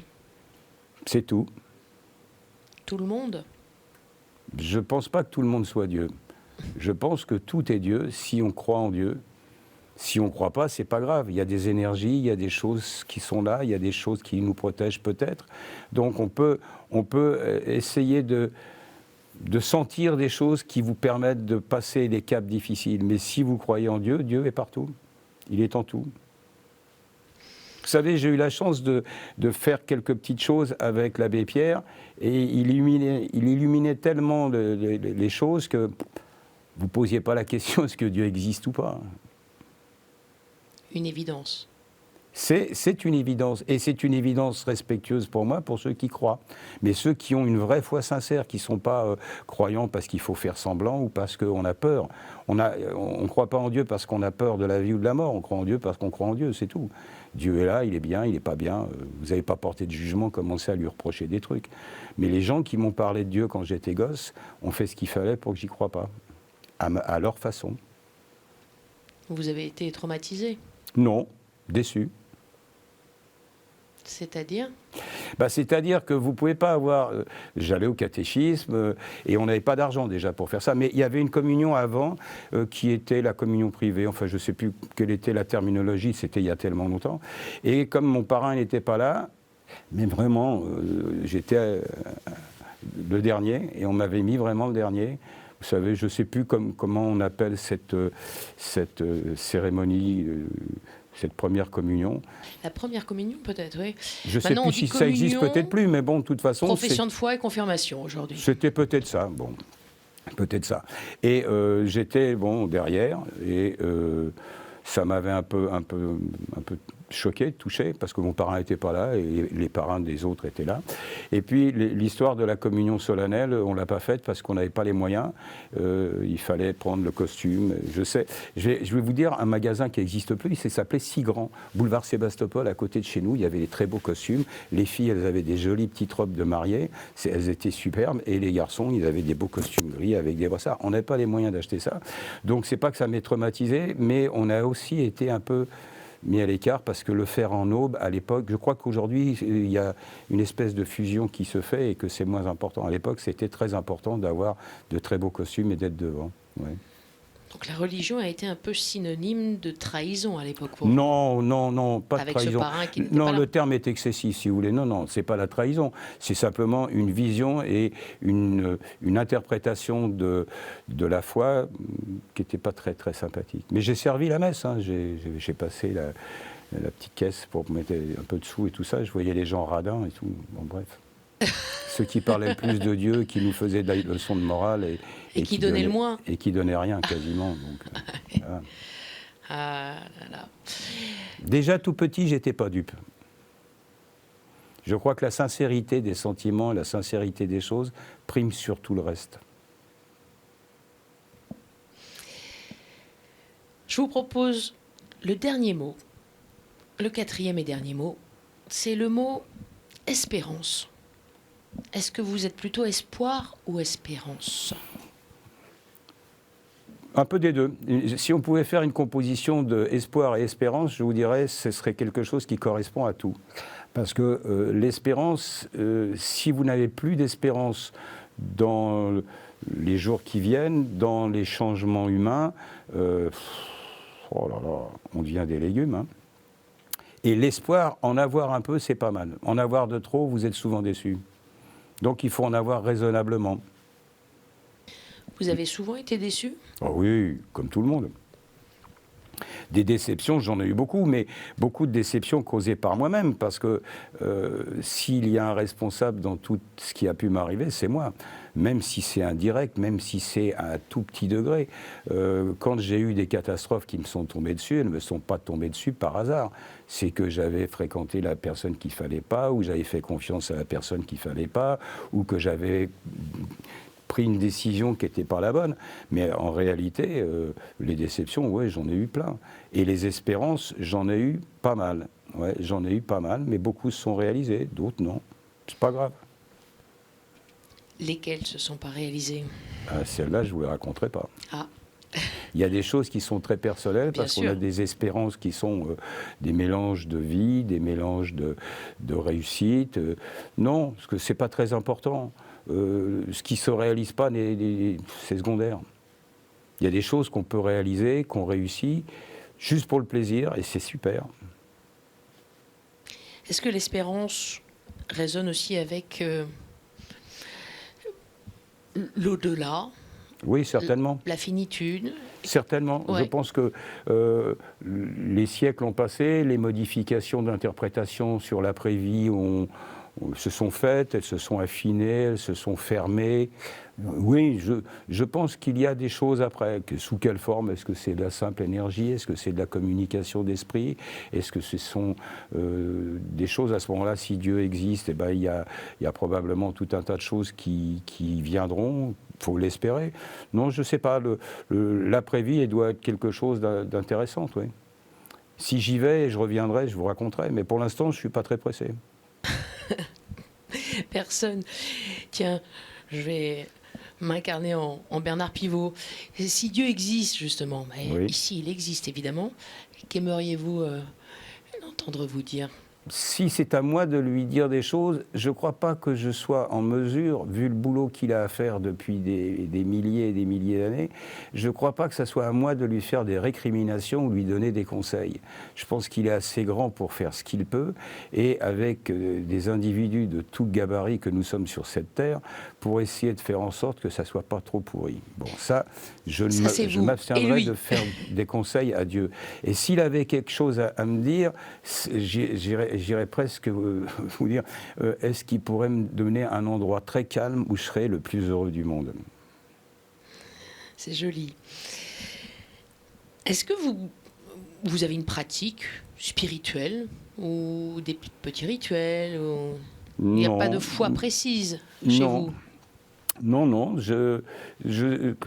C'est tout. Tout le monde? Je ne pense pas que tout le monde soit Dieu. Je pense que tout est Dieu si on croit en Dieu. Si on ne croit pas, c'est pas grave. Il y a des énergies, il y a des choses qui sont là, il y a des choses qui nous protègent peut-être. Donc on peut essayer de sentir des choses qui vous permettent de passer les caps difficiles. Mais si vous croyez en Dieu, Dieu est partout. Il est en tout. Vous savez, j'ai eu la chance de faire quelques petites choses avec l'abbé Pierre et il illuminait tellement les choses que vous ne posiez pas la question est-ce que Dieu existe ou pas. Une évidence. C'est une évidence. Et c'est une évidence respectueuse pour moi, pour ceux qui croient. Mais ceux qui ont une vraie foi sincère, qui ne sont pas croyants parce qu'il faut faire semblant ou parce qu'on a peur. On ne croit pas en Dieu parce qu'on a peur de la vie ou de la mort. On croit en Dieu parce qu'on croit en Dieu, c'est tout. Dieu est là, il est bien, il n'est pas bien. Vous n'avez pas porté de jugement, commencé à lui reprocher des trucs. Mais les gens qui m'ont parlé de Dieu quand j'étais gosse ont fait ce qu'il fallait pour que j'y croie pas. À leur façon. Vous avez été traumatisé? Non, déçu. C'est-à-dire? C'est-à-dire que vous ne pouvez pas avoir... J'allais au catéchisme et on n'avait pas d'argent déjà pour faire ça. Mais il y avait une communion avant qui était la communion privée. Enfin, je ne sais plus quelle était la terminologie, c'était il y a tellement longtemps. Et comme mon parrain n'était pas là, mais vraiment, j'étais le dernier et on m'avait mis vraiment le dernier. Vous savez, je ne sais plus comment on appelle cette cérémonie... cette première communion. La première communion, peut-être, oui. Je ne sais plus si ça existe, peut-être plus, mais bon, de toute façon... Profession de foi et confirmation, aujourd'hui. C'était peut-être ça, bon, peut-être ça. Et j'étais, derrière, et ça m'avait un peu choqué, touché, parce que mon parrain n'était pas là, et les parrains des autres étaient là. Et puis, l'histoire de la communion solennelle, on ne l'a pas faite parce qu'on n'avait pas les moyens. Il fallait prendre le costume. Je sais, je vais vous dire un magasin qui n'existe plus, il s'appelait Sigrand, boulevard Sébastopol, à côté de chez nous. Il y avait des très beaux costumes. Les filles, elles avaient des jolies petites robes de mariée. Elles étaient superbes. Et les garçons, ils avaient des beaux costumes gris avec des brassards. On n'avait pas les moyens d'acheter ça. Donc, c'est pas que ça m'ait traumatisé, mais on a aussi été un peu mis à l'écart parce que le faire en aube, à l'époque, je crois qu'aujourd'hui, il y a une espèce de fusion qui se fait et que c'est moins important. À l'époque, c'était très important d'avoir de très beaux costumes et d'être devant. Ouais. Donc la religion a été un peu synonyme de trahison à l'époque pour vous. Non, pas avec de trahison. Ce parrain qui n'était non, pas là. Le terme est excessif, si vous voulez. Non, c'est pas la trahison. C'est simplement une vision et une interprétation de la foi qui n'était pas très, très sympathique. Mais j'ai servi la messe. Hein. J'ai passé la petite caisse pour mettre un peu de sous et tout ça. Je voyais les gens radins et tout. Bon, bref. Ceux qui parlaient le plus de Dieu, qui nous faisaient des leçons de morale et qui donnaient le moins. Et qui donnaient rien quasiment. Donc, voilà. Ah là là. Déjà tout petit, j'étais pas dupe. Je crois que la sincérité des sentiments et la sincérité des choses prime sur tout le reste. Je vous propose le dernier mot, le quatrième et dernier mot, c'est le mot espérance. Est-ce que vous êtes plutôt espoir ou espérance? Un peu des deux. Si on pouvait faire une composition d'espoir et espérance, je vous dirais ce serait quelque chose qui correspond à tout. Parce que l'espérance, si vous n'avez plus d'espérance dans les jours qui viennent, dans les changements humains, oh là là, on devient des légumes. Hein. Et l'espoir, en avoir un peu, c'est pas mal. En avoir de trop, vous êtes souvent déçu. Donc il faut en avoir raisonnablement. Vous avez souvent été déçu? Oh oui, comme tout le monde. Des déceptions, j'en ai eu beaucoup, mais beaucoup de déceptions causées par moi-même, parce que s'il y a un responsable dans tout ce qui a pu m'arriver, c'est moi. Même si c'est indirect, même si c'est à un tout petit degré. Quand j'ai eu des catastrophes qui me sont tombées dessus, elles ne me sont pas tombées dessus par hasard. C'est que j'avais fréquenté la personne qu'il ne fallait pas, ou j'avais fait confiance à la personne qu'il ne fallait pas, ou que j'avais pris une décision qui n'était pas la bonne. Mais en réalité, les déceptions, ouais, j'en ai eu plein. Et les espérances, j'en ai eu pas mal. Ouais, j'en ai eu pas mal, mais beaucoup se sont réalisées, d'autres non. C'est pas grave. Lesquelles ne se sont pas réalisées? Celles-là, je ne vous les raconterai pas. Ah. Il y a des choses qui sont très personnelles, parce qu'on a des espérances qui sont des mélanges de vie, des mélanges de réussite. Non, parce que ce n'est pas très important. Ce qui ne se réalise pas, c'est secondaire. Il y a des choses qu'on peut réaliser, qu'on réussit, juste pour le plaisir, et c'est super. Est-ce que l'espérance résonne aussi avec l'au-delà? Oui, certainement. La finitude? Certainement. Ouais. Je pense que les siècles ont passé, les modifications d'interprétation sur l'après-vie ont se sont faites, elles se sont affinées, elles se sont fermées. Oui, je pense qu'il y a des choses après. Sous quelle forme? Est-ce que c'est de la simple énergie? Est-ce que c'est de la communication d'esprit? Est-ce que ce sont des choses à ce moment-là? Si Dieu existe, eh ben, il y a probablement tout un tas de choses qui viendront. Il faut l'espérer. Non, je ne sais pas. L'après-vie, elle doit être quelque chose d'intéressant, oui. Si j'y vais, je reviendrai, je vous raconterai. Mais pour l'instant, je ne suis pas très pressé. Personne. Tiens, je vais m'incarner en Bernard Pivot. Si Dieu existe, justement, Oui. ici il existe évidemment, qu'aimeriez-vous entendre vous dire? Si c'est à moi de lui dire des choses, je ne crois pas que je sois en mesure, vu le boulot qu'il a à faire depuis des milliers et des milliers d'années, je ne crois pas que ce soit à moi de lui faire des récriminations ou lui donner des conseils. Je pense qu'il est assez grand pour faire ce qu'il peut, et avec des individus de tout gabarit que nous sommes sur cette terre, pour essayer de faire en sorte que ça ne soit pas trop pourri. Bon, ça, je m'abstiendrai de faire des conseils à Dieu. Et s'il avait quelque chose à me dire, j'irais presque vous dire, est-ce qu'il pourrait me donner un endroit très calme où je serais le plus heureux du monde? C'est joli. Est-ce que vous avez une pratique spirituelle ou des petits rituels ou... Il n'y a pas de foi précise chez vous? Non,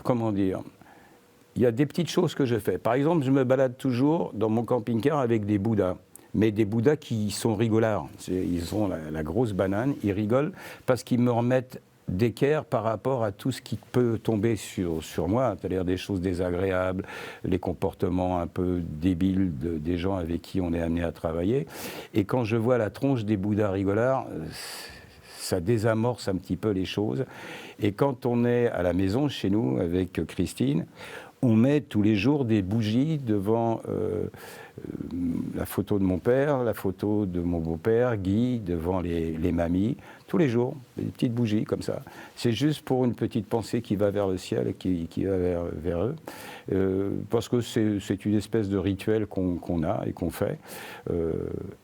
comment dire? Il y a des petites choses que je fais. Par exemple, je me balade toujours dans mon camping-car avec des Bouddhas. Mais des Bouddhas qui sont rigolards. Ils ont la grosse banane, ils rigolent parce qu'ils me remettent d'équerre par rapport à tout ce qui peut tomber sur moi, c'est-à-dire des choses désagréables, les comportements un peu débiles des gens avec qui on est amené à travailler. Et quand je vois la tronche des Bouddhas rigolards, ça désamorce un petit peu les choses. Et quand on est à la maison, chez nous, avec Christine, on met tous les jours des bougies devant la photo de mon père, la photo de mon beau-père, Guy, devant les mamies, tous les jours, des petites bougies comme ça. C'est juste pour une petite pensée qui va vers le ciel et qui va vers eux. Parce que c'est une espèce de rituel qu'on a et qu'on fait.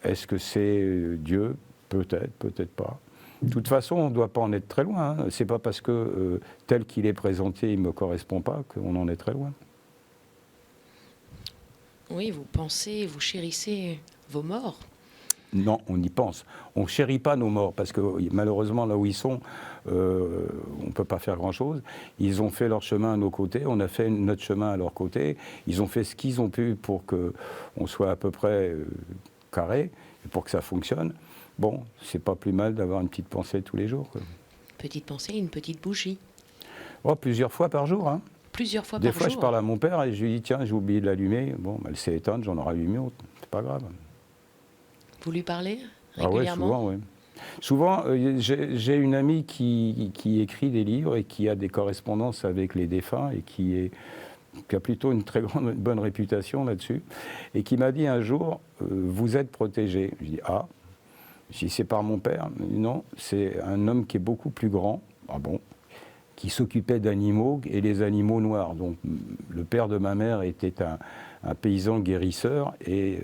Est-ce que c'est Dieu? Peut-être, peut-être pas. De toute façon, on ne doit pas en être très loin. Hein. C'est pas parce que tel qu'il est présenté, il ne me correspond pas qu'on en est très loin. Oui, vous pensez, vous chérissez vos morts? Non, on y pense. On ne chérit pas nos morts, parce que malheureusement, là où ils sont, on ne peut pas faire grand-chose. Ils ont fait leur chemin à nos côtés, on a fait notre chemin à leur côté. Ils ont fait ce qu'ils ont pu pour qu'on soit à peu près carré, pour que ça fonctionne. Bon, c'est pas plus mal d'avoir une petite pensée tous les jours. Quoi. Petite pensée, une petite bougie. Oh, plusieurs fois par jour. Hein. Plusieurs fois par jour. Des fois, je parle à mon père et je lui dis, tiens, j'ai oublié de l'allumer. Bon, elle s'est éteinte, j'en aurai allumé autre. C'est pas grave. Vous lui parlez régulièrement? Ah ouais, souvent, oui. Souvent, j'ai une amie qui écrit des livres et qui a des correspondances avec les défunts et qui a plutôt une très bonne réputation là-dessus, et qui m'a dit un jour, vous êtes protégé. Je dis, ah. Si c'est par mon père, non, c'est un homme qui est beaucoup plus grand, ah bon, qui s'occupait d'animaux et les animaux noirs. Donc le père de ma mère était un paysan guérisseur et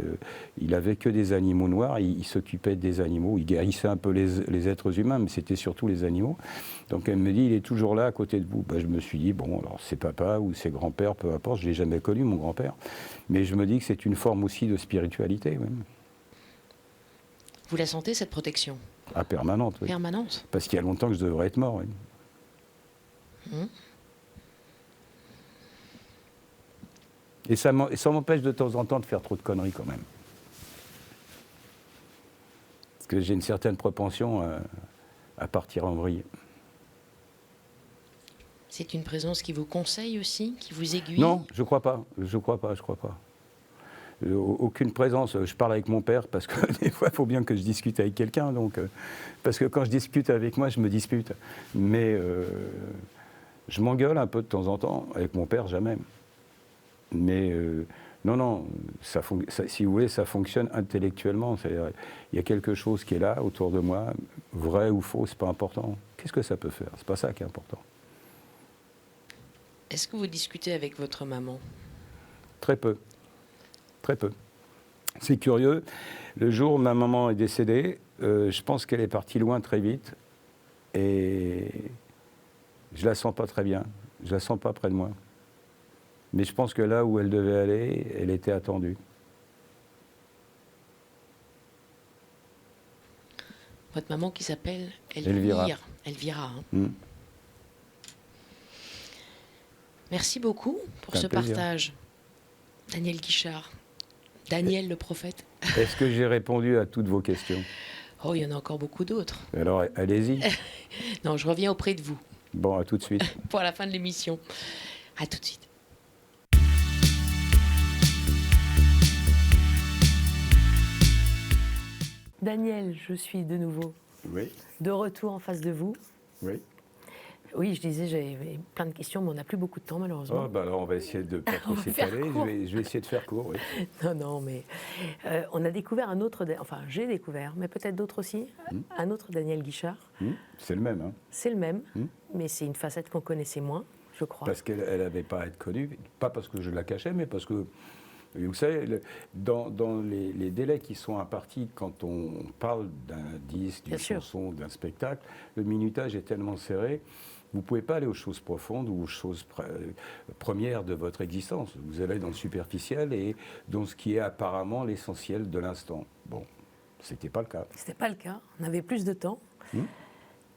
il avait que des animaux noirs, il s'occupait des animaux, il guérissait un peu les êtres humains, mais c'était surtout les animaux. Donc elle me dit, il est toujours là à côté de vous. Ben, je me suis dit, bon, alors c'est papa ou c'est grand-père, peu importe, je ne l'ai jamais connu, mon grand-père, mais je me dis que c'est une forme aussi de spiritualité. Même. Vous la sentez, cette protection? Ah, permanente, oui. Permanente? Parce qu'il y a longtemps que je devrais être mort, oui. Et ça m'empêche de temps en temps de faire trop de conneries, quand même. Parce que j'ai une certaine propension à partir en vrille. C'est une présence qui vous conseille aussi, qui vous aiguille? Non, je crois pas. Aucune présence. Je parle avec mon père parce que des fois, il faut bien que je discute avec quelqu'un. Donc, parce que quand je discute avec moi, je me dispute. Mais je m'engueule un peu de temps en temps. Avec mon père, jamais. Mais non, si vous voulez, ça fonctionne intellectuellement. Il y a quelque chose qui est là, autour de moi. Vrai ou faux, c'est pas important. Qu'est-ce que ça peut faire? C'est pas ça qui est important. Est-ce que vous discutez avec votre maman? Très peu. Très peu. C'est curieux. Le jour où ma maman est décédée, je pense qu'elle est partie loin très vite. Et je la sens pas très bien. Je la sens pas près de moi. Mais je pense que là où elle devait aller, elle était attendue. Votre maman qui s'appelle Elvira. Elvira. Hein. Mm. Merci beaucoup pour C'est un ce plaisir. partage, Daniel Guichard. Daniel le prophète. Est-ce que j'ai répondu à toutes vos questions? Oh, il y en a encore beaucoup d'autres. Alors, allez-y. Non, je reviens auprès de vous Bon, à tout de suite. pour la fin de l'émission. À tout de suite. Daniel, je suis de nouveau Oui, de retour en face de vous. oui. Oui, je disais, j'avais plein de questions, mais on n'a plus beaucoup de temps, malheureusement. Oh, bah alors, on va essayer de pas trop On va faire s'étaler. court. Je vais essayer de faire court, oui. Non, non, mais on a découvert un autre, enfin j'ai découvert, mais peut-être d'autres aussi, un autre Daniel Guichard. C'est le même, hein. C'est le même, mais c'est une facette qu'on connaissait moins, je crois. Parce qu'elle n'avait pas à être connue, pas parce que je la cachais, mais parce que, vous savez, dans les délais qui sont impartis quand on parle d'un disque, d'une Bien sûr. chanson, d'un spectacle, le minutage est tellement serré, vous ne pouvez pas aller aux choses profondes ou aux choses premières de votre existence. Vous allez dans le superficiel et dans ce qui est apparemment l'essentiel de l'instant. Bon, ce n'était pas le cas. C'était pas le cas. On avait plus de temps.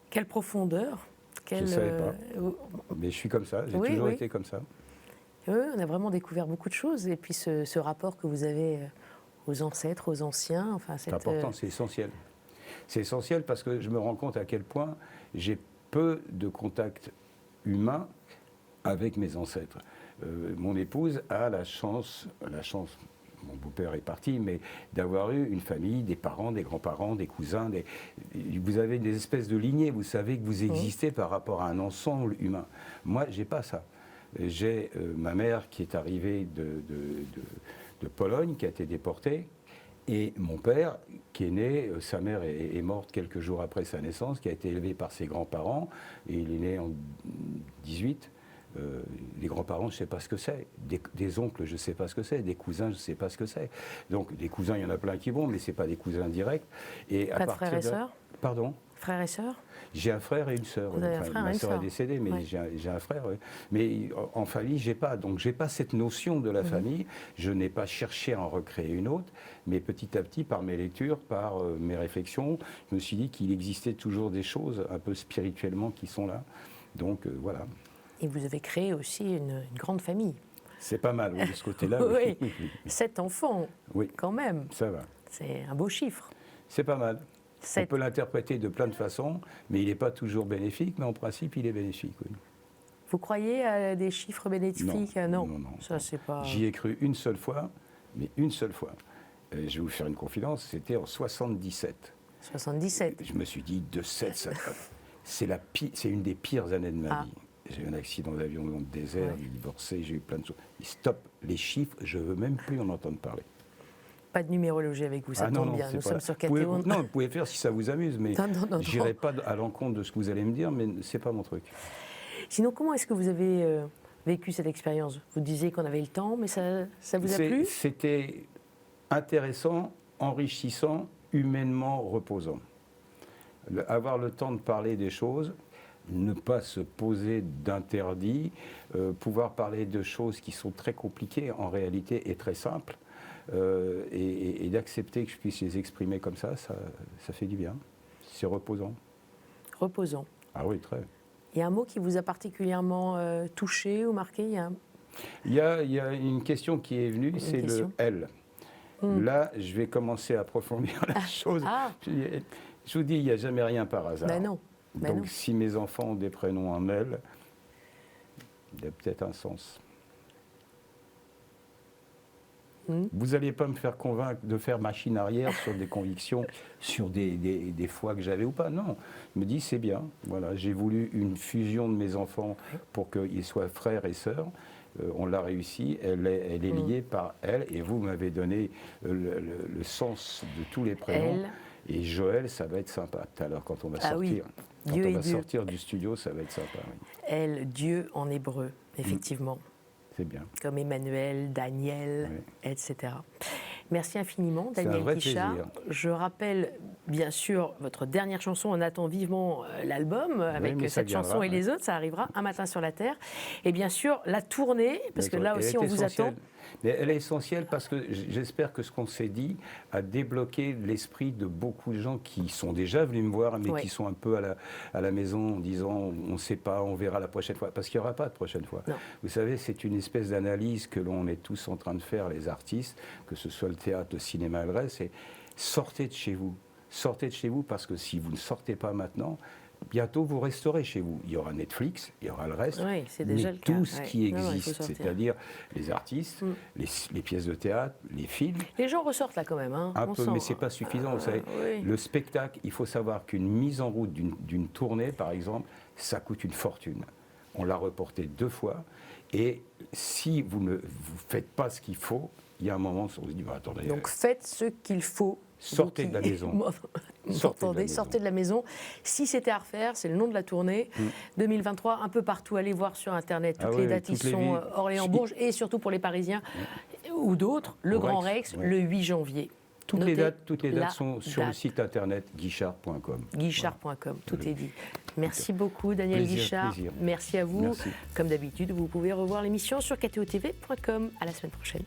Quelle profondeur. Je ne savais pas. Mais je suis comme ça, j'ai Oui, toujours oui. été comme ça. Oui, on a vraiment découvert beaucoup de choses. Et puis ce rapport que vous avez aux ancêtres, aux anciens. Enfin, C'est important, c'est essentiel. C'est essentiel parce que je me rends compte à quel point j'ai peu de contact humain avec mes ancêtres. Mon épouse a la chance, mon beau-père est parti, mais d'avoir eu une famille, des parents, des grands-parents, des cousins. Vous avez des espèces de lignées, vous savez que vous existez par rapport à un ensemble humain. Moi, j'ai pas ça. J'ai ma mère qui est arrivée de Pologne, qui a été déportée, et mon père qui est né, sa mère est morte quelques jours après sa naissance, qui a été élevé par ses grands-parents, et il est né en 18. Les grands-parents, je ne sais pas ce que c'est. Des oncles, je ne sais pas ce que c'est. Des cousins, je ne sais pas ce que c'est. Donc, des cousins, il y en a plein qui vont, mais ce n'est pas des cousins directs. Et Pas de frères et sœurs? Pardon? Frères et sœurs? J'ai un frère et une sœur. Vous avez un frère et ma une sœur est sœur. décédée, mais Ouais. j'ai un frère. Ouais. Mais en famille, j'ai pas. Donc, j'ai pas cette notion de la famille. Je n'ai pas cherché à en recréer une autre. Mais petit à petit, par mes lectures, par mes réflexions, je me suis dit qu'il existait toujours des choses un peu spirituellement qui sont là. Donc, voilà. Et vous avez créé aussi une grande famille. C'est pas mal, oui, de ce côté-là. Oui. Oui. 7 enfants, Oui, quand même. ça va. C'est un beau chiffre. C'est pas mal. On 7. peut l'interpréter de plein de façons, mais il n'est pas toujours bénéfique, mais en principe, il est bénéfique. Oui. Vous croyez à des chiffres bénéfiques? Non. Ça, c'est pas... J'y ai cru une seule fois, mais une seule fois. Je vais vous faire une confidence, c'était en 77. 77. Je me suis dit, de 7, c'est une des pires années de ma Ah. vie. J'ai eu un accident d'avion dans le désert, j'ai divorcé, j'ai eu plein de choses. Et stop, les chiffres, je ne veux même plus en entendre parler. Pas de numérologie avec vous, ça Ah non, tombe non, bien. c'est Nous pas sommes là. sur Vous pouvez- KTO. Non, vous pouvez faire si ça vous amuse, mais Non. j'irai pas à l'encontre de ce que vous allez me dire, mais c'est pas mon truc. Sinon, comment est-ce que vous avez vécu cette expérience? Vous disiez qu'on avait le temps, mais ça vous a plu? C'était intéressant, enrichissant, humainement reposant. Avoir le temps de parler des choses, ne pas se poser d'interdits, pouvoir parler de choses qui sont très compliquées en réalité et très simples, et d'accepter que je puisse les exprimer comme ça fait du bien. C'est reposant. Reposant. Ah oui, très. Il y a un mot qui vous a particulièrement touché ou marqué? Il y a une question qui est venue, c'est le question. L. Là, je vais commencer à approfondir la chose. Ah. Je vous dis, il n'y a jamais rien par hasard. Ben non. Ben Donc, non. si mes enfants ont des prénoms en L, il y a peut-être un sens. Vous n'allez pas me faire convaincre de faire machine arrière sur des convictions, sur des fois que j'avais ou pas. Non, je me dis c'est bien. Voilà, j'ai voulu une fusion de mes enfants pour qu'ils soient frères et sœurs. On l'a réussi. Elle est liée par elle. Et vous m'avez donné le sens de tous les prénoms. Elle. Et Joël, ça va être sympa. Tout à l'heure, quand on va Ah oui. sortir, quand Dieu on est va Dieu. sortir du studio, ça va être sympa. Oui. Elle, Dieu en hébreu, effectivement. C'est bien. Comme Emmanuel, Daniel, Oui. etc. Merci infiniment, C'est un Daniel vrai Guichard. plaisir. Je rappelle, bien sûr, votre dernière chanson. On attend vivement l'album avec mais ça cette chanson viendra, et les autres. Ça arrivera Un matin sur la Terre. Et bien sûr, la tournée, parce que là Elle aussi, est on vous essentielle. attend. Mais elle est essentielle parce que j'espère que ce qu'on s'est dit a débloqué l'esprit de beaucoup de gens qui sont déjà venus me voir, mais Oui. qui sont un peu à la maison en disant on ne sait pas, on verra la prochaine fois. Parce qu'il n'y aura pas de prochaine fois. Non. Vous savez, c'est une espèce d'analyse que l'on est tous en train de faire, les artistes, que ce soit le théâtre, le cinéma, le reste, c'est sortez de chez vous. Sortez de chez vous parce que si vous ne sortez pas maintenant, bientôt vous resterez chez vous. Il y aura Netflix, il y aura le reste, Oui, c'est déjà mais le cas. tout ce Ouais. qui Non, il faut existe, sortir. c'est-à-dire les artistes, les pièces de théâtre, les films, Les gens ressortent là quand même. Hein. un On peu, sent. mais c'est pas suffisant. Vous savez, oui. le spectacle, il faut savoir qu'une mise en route d'une tournée, par exemple, ça coûte une fortune. On l'a reporté 2 fois, et si vous ne vous faites pas ce qu'il faut, il y a un moment où on se dit, bah, attendez, Donc faites ce qu'il faut. Sortez de la maison. Vous Sortez de la entendez, maison. sortez de la maison. Si c'était à refaire, c'est le nom de la tournée. 2023, un peu partout. Allez voir sur Internet. Toutes Ah les ouais, dates, ils toutes les sont villes. Orléans, Bourges, et surtout pour les Parisiens ou d'autres, le Au Grand Rex, Rex, ouais. le 8 janvier. toutes les Notez dates la sont sur le date. site internet guichard.com. Guichard.com, tout est dit. Merci beaucoup Daniel Plaisir, Guichard. plaisir. Merci à vous. Merci. Comme d'habitude, vous pouvez revoir l'émission sur ktotv.com. À la semaine prochaine.